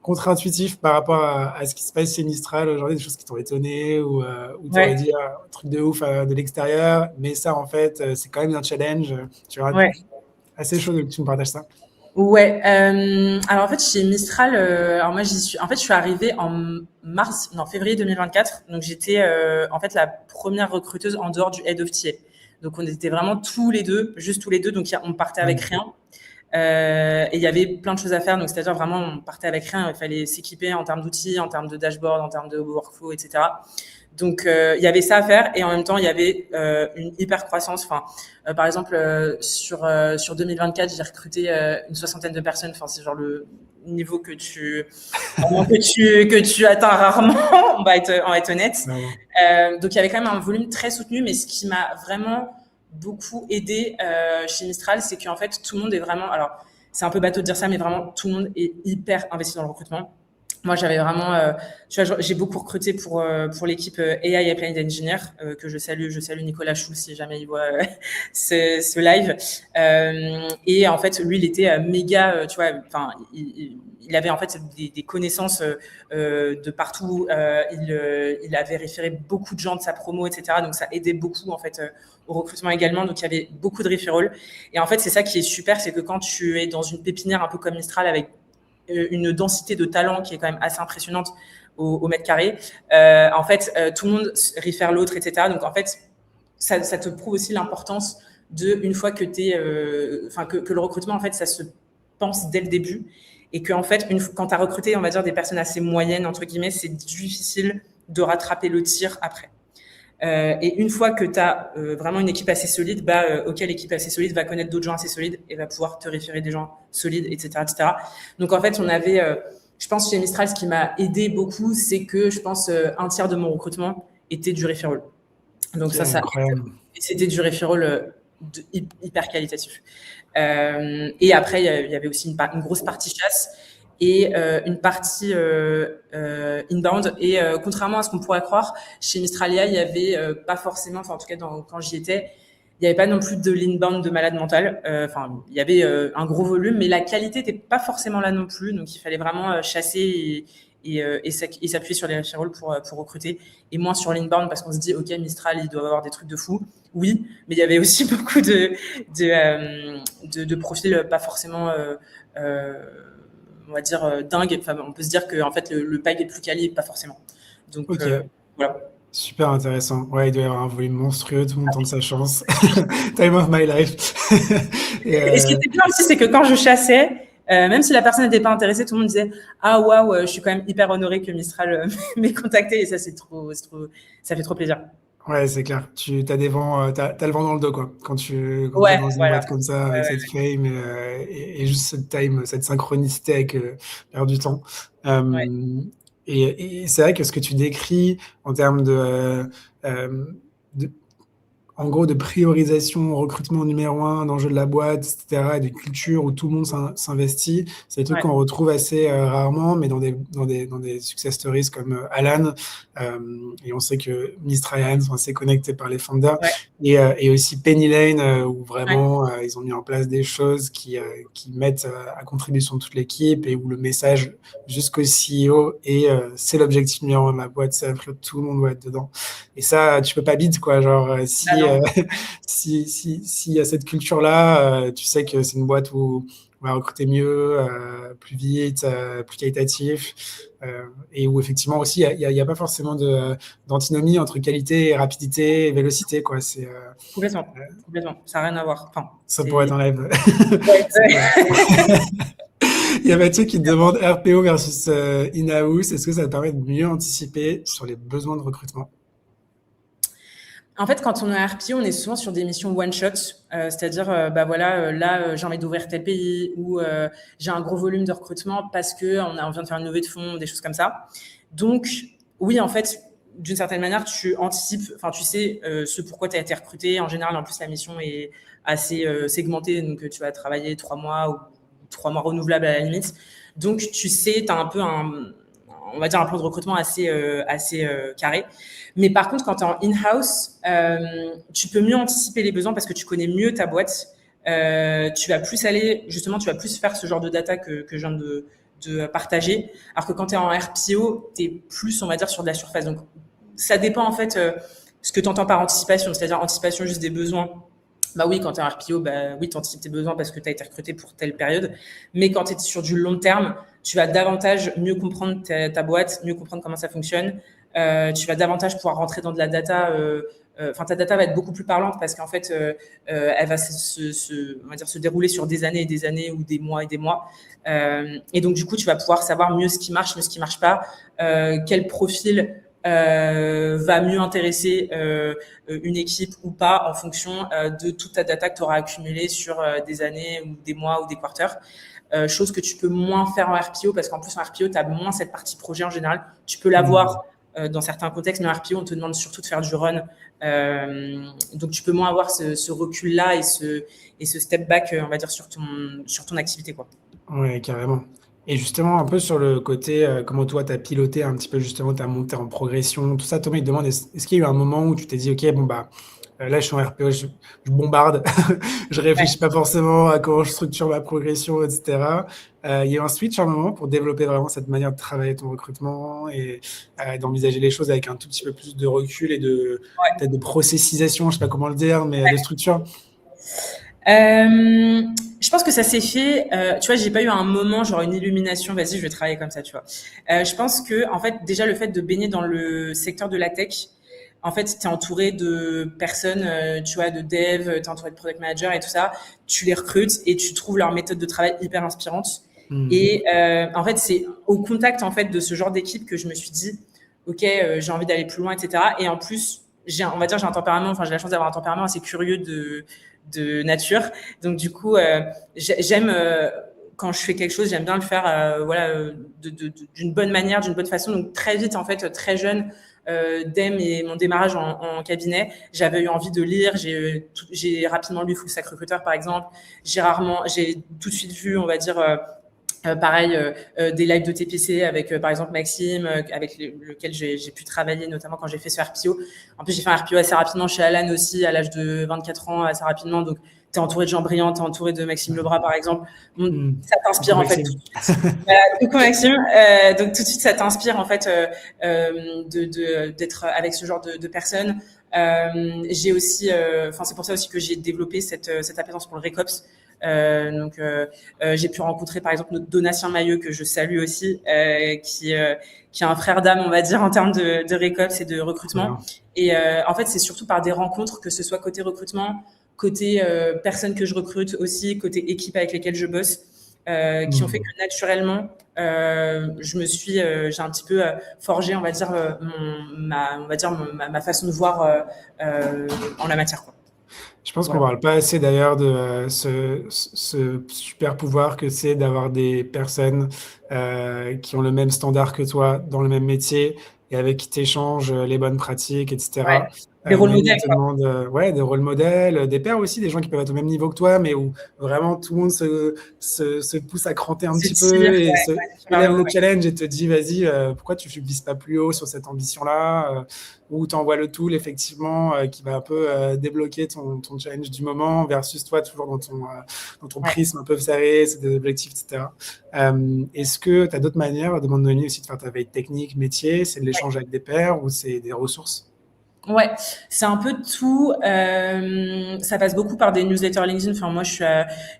contre-intuitif par rapport à ce qui se passe chez Mistral aujourd'hui, des choses qui t'ont étonné, ou tu aurais ouais, dit un truc de ouf de l'extérieur, mais ça en fait c'est quand même un challenge. Tu vois, ouais. assez chaud que tu me partages ça. Ouais, alors en fait chez Mistral, alors moi je suis arrivée en février 2024, donc j'étais en fait la première recruteuse en dehors du head of TA. Donc on était vraiment tous les deux, juste tous les deux, donc on partait avec Ouais. rien. Et il y avait plein de choses à faire. Donc, c'est-à-dire vraiment, on partait avec rien. Il fallait s'équiper en termes d'outils, en termes de dashboard, en termes de workflow, etc. Donc, il y avait ça à faire. Et en même temps, il y avait une hyper croissance. Enfin, par exemple, sur 2024, j'ai recruté une 60aine de personnes. Enfin, c'est genre le niveau que tu atteins rarement. On va être honnête. Donc, il y avait quand même un volume très soutenu. Mais ce qui m'a vraiment beaucoup aidé chez Mistral, c'est qu'en fait, tout le monde est vraiment... Alors, c'est un peu bateau de dire ça, mais vraiment, tout le monde est hyper investi dans le recrutement. Moi, j'avais vraiment... tu vois, j'ai beaucoup recruté pour l'équipe AI Applied Engineer, que je salue Nicolas Schulz si jamais il voit ce live. Et en fait, lui, il était méga... tu vois, enfin, il avait en fait des connaissances de partout. Il avait référé beaucoup de gens de sa promo, etc. Donc, ça aidait beaucoup, en fait, au recrutement également. Donc, il y avait beaucoup de referrals. Et en fait, c'est ça qui est super, c'est que quand tu es dans une pépinière un peu comme Mistral avec une densité de talent qui est quand même assez impressionnante au mètre carré, en fait, tout le monde réfère l'autre, etc. Donc, en fait, ça te prouve aussi l'importance une fois que que le recrutement, en fait, ça se pense dès le début. Et qu'en fait, quand tu as recruté, on va dire, des personnes assez moyennes, entre guillemets, c'est difficile de rattraper le tir après. Et une fois que tu as vraiment une équipe assez solide, l'équipe assez solide va connaître d'autres gens assez solides et va pouvoir te référer des gens solides, etc. etc. Donc, en fait, on avait, je pense, chez Mistral, ce qui m'a aidé beaucoup, c'est que je pense un tiers de mon recrutement était du referral. Donc, c'était du referral hyper qualitatif. Et après, il y avait aussi une grosse partie chasse et une partie inbound. Et contrairement à ce qu'on pourrait croire, chez Mistralia, il y avait pas forcément, enfin en tout cas quand j'y étais, il n'y avait pas non plus de l'inbound de malade mental. Enfin, il y avait un gros volume, mais la qualité n'était pas forcément là non plus. Donc, il fallait vraiment chasser et s'appuyer sur les referrals pour recruter, et moins sur l'inbound parce qu'on se dit, OK, Mistral, il doit avoir des trucs de fou. Oui, mais il y avait aussi beaucoup de profils pas forcément... on va dire dingue. Enfin, on peut se dire que en fait le pack est plus quali, pas forcément. Donc voilà. Super intéressant. Ouais, il doit y avoir un volume monstrueux, tout le monde tente sa chance. Time of my life. Et ce qui était bien aussi, c'est que quand je chassais, même si la personne n'était pas intéressée, tout le monde disait ah waouh, je suis quand même hyper honorée que Mistral m'ait contacté, et ça ça fait trop plaisir. Ouais, c'est clair. Tu as des vents, t'as le vent dans le dos, quoi. Quand t'es dans une boîte comme ça, avec cette fame et juste cette time, cette synchronicité avec l'air du temps. Et c'est vrai que ce que tu décris en termes en gros, de priorisation, recrutement numéro 1, d'enjeux de la boîte, etc., et de culture où tout le monde s'investit. C'est des trucs qu'on retrouve assez rarement, mais dans des success stories comme Alan. Et on sait que Mistral sont assez connectés par les founders. Et aussi Penny Lane, où vraiment ils ont mis en place des choses qui mettent à contribution toute l'équipe, et où le message jusqu'au CEO et c'est l'objectif numéro 1 de la boîte, c'est que tout le monde doit être dedans. Et ça, tu peux pas beat, quoi. Genre, s'il y a cette culture-là, tu sais que c'est une boîte où on va recruter mieux, plus vite, plus qualitatif, et où effectivement aussi, il y a pas forcément d'antinomie entre qualité et rapidité et vélocité, quoi. C'est complètement. Ça n'a rien à voir. Enfin, ça pourrait être en live. Il y a Mathieu qui te demande RPO versus in-house. Est-ce que ça te permet de mieux anticiper sur les besoins de recrutement? En fait, quand on est RPO, on est souvent sur des missions one-shot, c'est-à-dire, là, j'ai envie d'ouvrir tel pays, ou j'ai un gros volume de recrutement parce qu'on vient de faire une levée de fonds, des choses comme ça. Donc, oui, en fait, d'une certaine manière, tu anticipes, enfin, tu sais ce pourquoi tu as été recruté. En général, en plus, la mission est assez segmentée, donc tu vas travailler 3 mois ou 3 mois renouvelables à la limite. Donc, tu sais, tu as un peu on va dire un plan de recrutement assez carré. Mais par contre, quand tu es en in-house, tu peux mieux anticiper les besoins parce que tu connais mieux ta boîte. Tu vas plus faire ce genre de data que je viens de partager. Alors que quand tu es en RPO, tu es plus, on va dire, sur de la surface. Donc, ça dépend en fait ce que tu entends par anticipation, c'est-à-dire anticipation juste des besoins. Bah oui, quand tu es en RPO, oui, tu anticipes tes besoins parce que tu as été recruté pour telle période. Mais quand tu es sur du long terme, tu vas davantage mieux comprendre ta boîte, mieux comprendre comment ça fonctionne. Tu vas davantage pouvoir rentrer dans de la data enfin ta data va être beaucoup plus parlante parce qu'en fait, elle va on va dire se dérouler sur des années et des années ou des mois et des mois. Et donc du coup, tu vas pouvoir savoir mieux ce qui marche, mieux ce qui marche pas, quel profil va mieux intéresser une équipe ou pas en fonction de toute ta data que tu auras accumulée sur des années ou des mois ou des quarters. Chose que tu peux moins faire en RPO parce qu'en plus en RPO, tu as moins cette partie projet en général. Tu peux l'avoir dans certains contextes, mais en RPO, on te demande surtout de faire du run. Donc, tu peux moins avoir ce recul-là et ce step back, on va dire, sur ton activité, quoi. Ouais, carrément. Et justement, un peu sur le côté, comment toi, tu as piloté un petit peu justement ta montée en progression, tout ça. Thomas, il te demande, est-ce qu'il y a eu un moment où tu t'es dit, OK, bon, bah, là, je suis en RPO, je bombarde, je réfléchis pas forcément à comment je structure ma progression, etc. Il y a eu un switch à un moment pour développer vraiment cette manière de travailler ton recrutement et d'envisager les choses avec un tout petit peu plus de recul et peut-être de processisation, je sais pas comment le dire, mais de structure. Je pense que ça s'est fait. Tu vois, j'ai pas eu un moment genre une illumination. Vas-y, je vais travailler comme ça, tu vois. Je pense que en fait, déjà le fait de baigner dans le secteur de la tech, en fait, t'es entouré de personnes, tu vois, de dev, t'es entouré de product managers et tout ça. Tu les recrutes et tu trouves leur méthode de travail hyper inspirante. Et en fait, c'est au contact en fait de ce genre d'équipe que je me suis dit, ok, j'ai envie d'aller plus loin, etc. Et en plus, on va dire, j'ai un tempérament. Enfin, j'ai la chance d'avoir un tempérament assez curieux de nature. Donc du coup, j'aime quand je fais quelque chose, j'aime bien le faire, voilà, d'une bonne manière, d'une bonne façon. Donc très vite, en fait, très jeune, dès mon démarrage en cabinet, j'avais eu envie de lire. J'ai rapidement lu Full Stack Recruiter, par exemple. J'ai tout de suite vu, on va dire. Pareil, des lives de TPC avec, par exemple, Maxime, avec lequel j'ai pu travailler, notamment quand j'ai fait ce RPO. En plus, j'ai fait un RPO assez rapidement chez Alan aussi, à l'âge de 24 ans, assez rapidement. Donc, tu es entouré de gens brillants, tu es entouré de Maxime Lebras, par exemple. Bon, ça t'inspire, en fait, tout de suite. Coucou, Maxime. Donc, tout de suite, ça t'inspire, en fait, d'être avec ce genre de personnes. J'ai aussi, c'est pour ça aussi que j'ai développé cette appétence pour le Recops. Donc, j'ai pu rencontrer par exemple notre Donatien Mailleux que je salue aussi, qui est un frère d'âme, on va dire, en termes de récolte et de recrutement. Et en fait, c'est surtout par des rencontres, que ce soit côté recrutement, côté personnes que je recrute aussi, côté équipe avec lesquelles je bosse, qui ont fait que naturellement, j'ai un petit peu forgé, on va dire, ma façon de voir en la matière, quoi. Je pense qu'on parle pas assez d'ailleurs de ce super pouvoir que c'est d'avoir des personnes qui ont le même standard que toi dans le même métier et avec qui tu échanges les bonnes pratiques, etc. Des rôles modèles, te demande, des rôles modèles, des pairs aussi, des gens qui peuvent être au même niveau que toi, mais où vraiment tout le monde se pousse à cranter un petit peu et se lève le challenge et te dit, vas-y, pourquoi tu ne vises pas plus haut sur cette ambition-là, ou t'envoies le tool, effectivement, qui va un peu débloquer ton challenge du moment versus toi, toujours dans ton prisme un peu serré, c'est des objectifs, etc. Est-ce que tu as d'autres manières, à un moment donné aussi, de faire ta veille technique, métier, c'est de l'échange avec des pairs ou c'est des ressources? Ouais, c'est un peu tout. Ça passe beaucoup par des newsletters LinkedIn. Enfin, moi,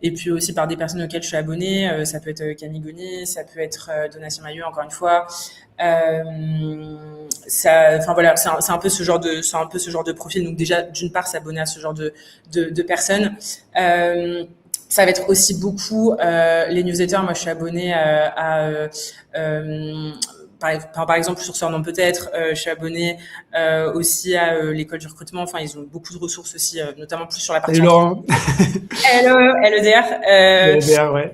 et puis aussi par des personnes auxquelles je suis abonnée. Ça peut être Camille Goni, ça peut être Donatien Mailleux, encore une fois. Voilà, c'est un peu ce genre de profil. Donc déjà, d'une part, s'abonner à ce genre de personnes. Ça va être aussi beaucoup les newsletters. Moi, je suis abonnée par exemple, sur Sordon peut-être, je suis abonnée aussi à l'école du recrutement. Enfin, ils ont beaucoup de ressources aussi, notamment plus sur la partie... Salut Laurent. Hello, LEDR. LEDR, ouais.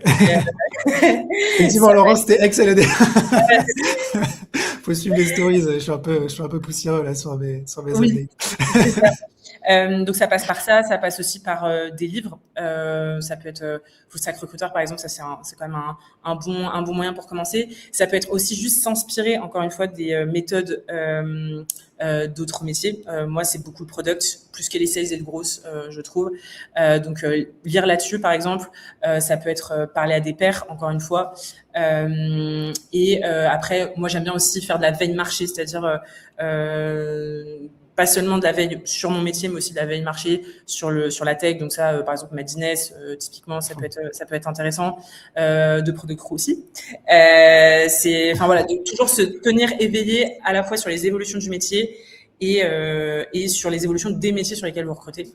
Effectivement, Laurent, c'était ex-LEDR. Faut suivre les stories. Je suis un peu poussiéreux là sur mes updates. C'est ça. Donc ça passe par ça passe aussi par des livres. Ça peut être Full Stack Recruiter, par exemple, ça c'est quand même un bon moyen pour commencer. Ça peut être aussi juste s'inspirer, encore une fois, des méthodes d'autres métiers. Moi, c'est beaucoup le product, plus que les sales et le growth, je trouve. Donc lire là-dessus, par exemple, ça peut être parler à des pairs, encore une fois. Et après, moi, j'aime bien aussi faire de la veille marché, c'est-à-dire pas seulement de la veille sur mon métier, mais aussi de la veille marché sur la tech. Donc ça, par exemple, Madines, typiquement, ça peut être intéressant. De Product Crew aussi. De toujours se tenir éveillé à la fois sur les évolutions du métier et sur les évolutions des métiers sur lesquels vous recrutez,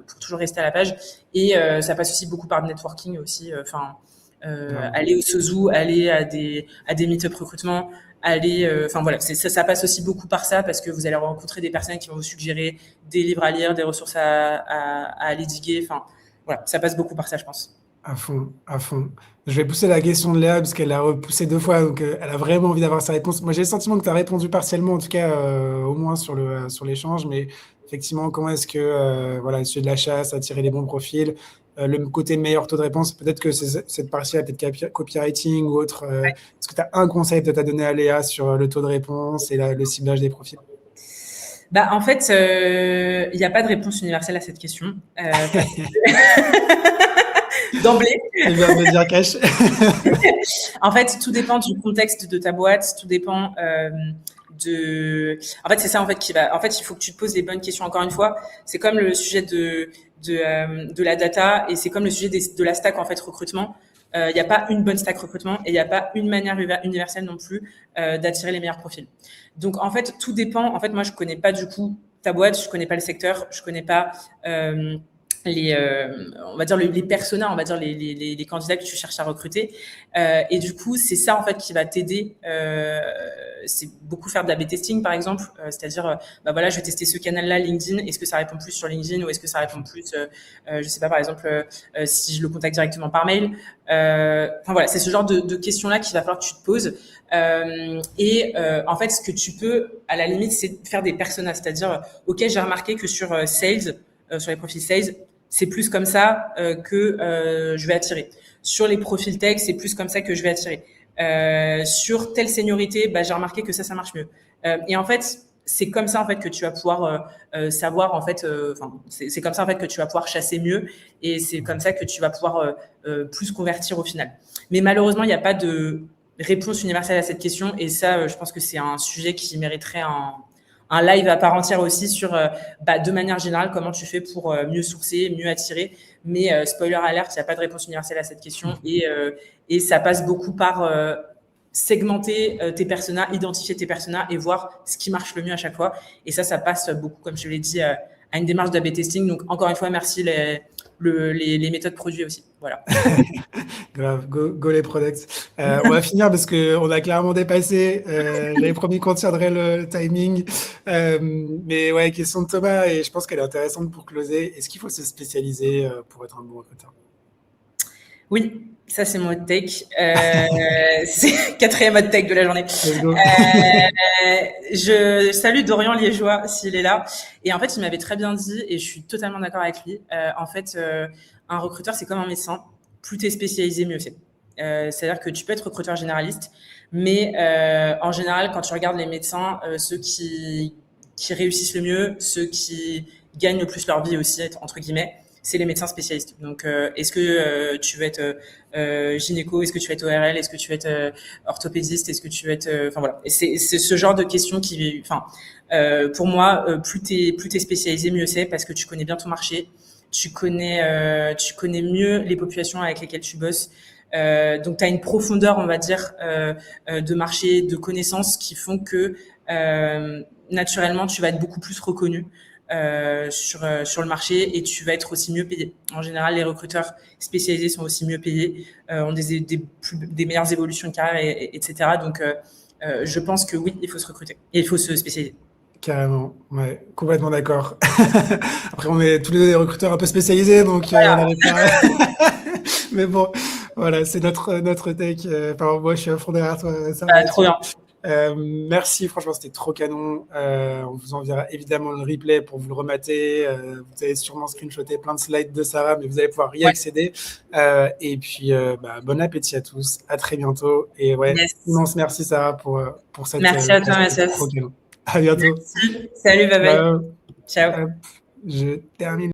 pour toujours rester à la page. Et ça passe aussi beaucoup par le networking aussi. Aller au Sozu, aller à des meet-up recrutement, aller, voilà, ça passe aussi beaucoup par ça, parce que vous allez rencontrer des personnes qui vont vous suggérer des livres à lire, des ressources à aller diguer. Enfin, voilà, ça passe beaucoup par ça, je pense. À fond, à fond. Je vais pousser la question de Léa parce qu'elle l'a repoussé 2 fois, donc elle a vraiment envie d'avoir sa réponse. Moi, j'ai le sentiment que tu as répondu partiellement, en tout cas, au moins sur l'échange, mais effectivement, comment est-ce que voilà, le sujet de la chasse, attirer les bons profils, le côté meilleur taux de réponse, peut-être que cette partie-là, peut-être copywriting ou autre. Est-ce que tu as un conseil peut-être à donner à Léa sur le taux de réponse et le ciblage des profils? En fait, il n'y a pas de réponse universelle à cette question. D'emblée. Elle vient de me dire cash. En fait, tout dépend du contexte de ta boîte, tout dépend en fait, c'est ça en fait qui va. En fait, il faut que tu te poses les bonnes questions. Encore une fois, c'est comme le sujet de la data, et c'est comme le sujet de la stack en fait recrutement. Il n'y a pas une bonne stack recrutement, et il n'y a pas une manière universelle non plus d'attirer les meilleurs profils. Donc en fait, tout dépend. En fait, moi, je connais pas du coup ta boîte, je connais pas le secteur, je connais pas on va dire les personas, on va dire les candidats que tu cherches à recruter, et du coup c'est ça en fait qui va t'aider. C'est beaucoup faire de la A/B testing par exemple, c'est-à-dire voilà, je vais tester ce canal-là LinkedIn, est-ce que ça répond plus sur LinkedIn, ou est-ce que ça répond plus je sais pas, par exemple si je le contacte directement par mail. Voilà, c'est ce genre de questions-là qu'il va falloir que tu te poses. En fait, ce que tu peux à la limite, c'est faire des personas, c'est-à-dire ok, j'ai remarqué que sur sales, sur les profils sales, c'est plus comme ça que je vais attirer. Sur les profils tech, c'est plus comme ça que je vais attirer. Sur telle seniorité, j'ai remarqué que ça marche mieux. Et en fait, c'est comme ça en fait que tu vas pouvoir savoir en fait. C'est comme ça en fait que tu vas pouvoir chasser mieux, et c'est comme ça que tu vas pouvoir plus convertir au final. Mais malheureusement, il n'y a pas de réponse universelle à cette question, et ça, je pense que c'est un sujet qui mériterait un live à part entière aussi sur, de manière générale, comment tu fais pour mieux sourcer, mieux attirer. Mais spoiler alert, il n'y a pas de réponse universelle à cette question. Et ça passe beaucoup par segmenter tes personas, identifier tes personas et voir ce qui marche le mieux à chaque fois. Et ça passe beaucoup, comme je l'ai dit, à une démarche d'A/B testing. Donc, encore une fois, merci les méthodes produits aussi. Voilà. Grave, go les products. On va finir parce qu'on a clairement dépassé. J'avais promis qu'on tiendrait le timing. Mais ouais, question de Thomas, et je pense qu'elle est intéressante pour closer. Est-ce qu'il faut se spécialiser pour être un bon recruteur? Oui, ça c'est mon hot take. C'est quatrième hot take de la journée. Je salue Dorian Liégeois s'il est là. Et en fait, il m'avait très bien dit, et je suis totalement d'accord avec lui. En fait, un recruteur, c'est comme un médecin. Plus tu es spécialisé, mieux c'est. C'est-à-dire que tu peux être recruteur généraliste, mais en général, quand tu regardes les médecins, ceux qui réussissent le mieux, ceux qui gagnent le plus leur vie aussi, entre guillemets, c'est les médecins spécialistes. Donc, est-ce que tu veux être gynéco, est-ce que tu veux être ORL, est-ce que tu veux être orthopédiste, est-ce que tu veux être... voilà. Et c'est ce genre de questions qui... pour moi, plus t'es spécialisé, mieux c'est, parce que tu connais bien ton marché, tu connais mieux les populations avec lesquelles tu bosses. Donc, tu as une profondeur, on va dire, de marché, de connaissances qui font que naturellement, tu vas être beaucoup plus reconnu sur le marché, et tu vas être aussi mieux payé. En général, les recruteurs spécialisés sont aussi mieux payés, ont des meilleures évolutions de carrière, etc. Donc, je pense que oui, il faut se recruter et il faut se spécialiser. Carrément, ouais, complètement d'accord. Après, on est tous les deux des recruteurs un peu spécialisés, donc voilà. On n'arrive pas. Mais bon, voilà, c'est notre take. Moi, je suis à fond derrière toi. Ça trop bien. Merci, franchement, c'était trop canon. On vous enverra évidemment le replay pour vous le remater. Vous avez sûrement screenshoté plein de slides de Sarah, mais vous allez pouvoir y accéder. Et puis, bon appétit à tous. À très bientôt. Et ouais, immense merci Sarah pour cette. Merci à toi, Massef. À bientôt. Merci. Salut, bye bye. Ciao. Je termine.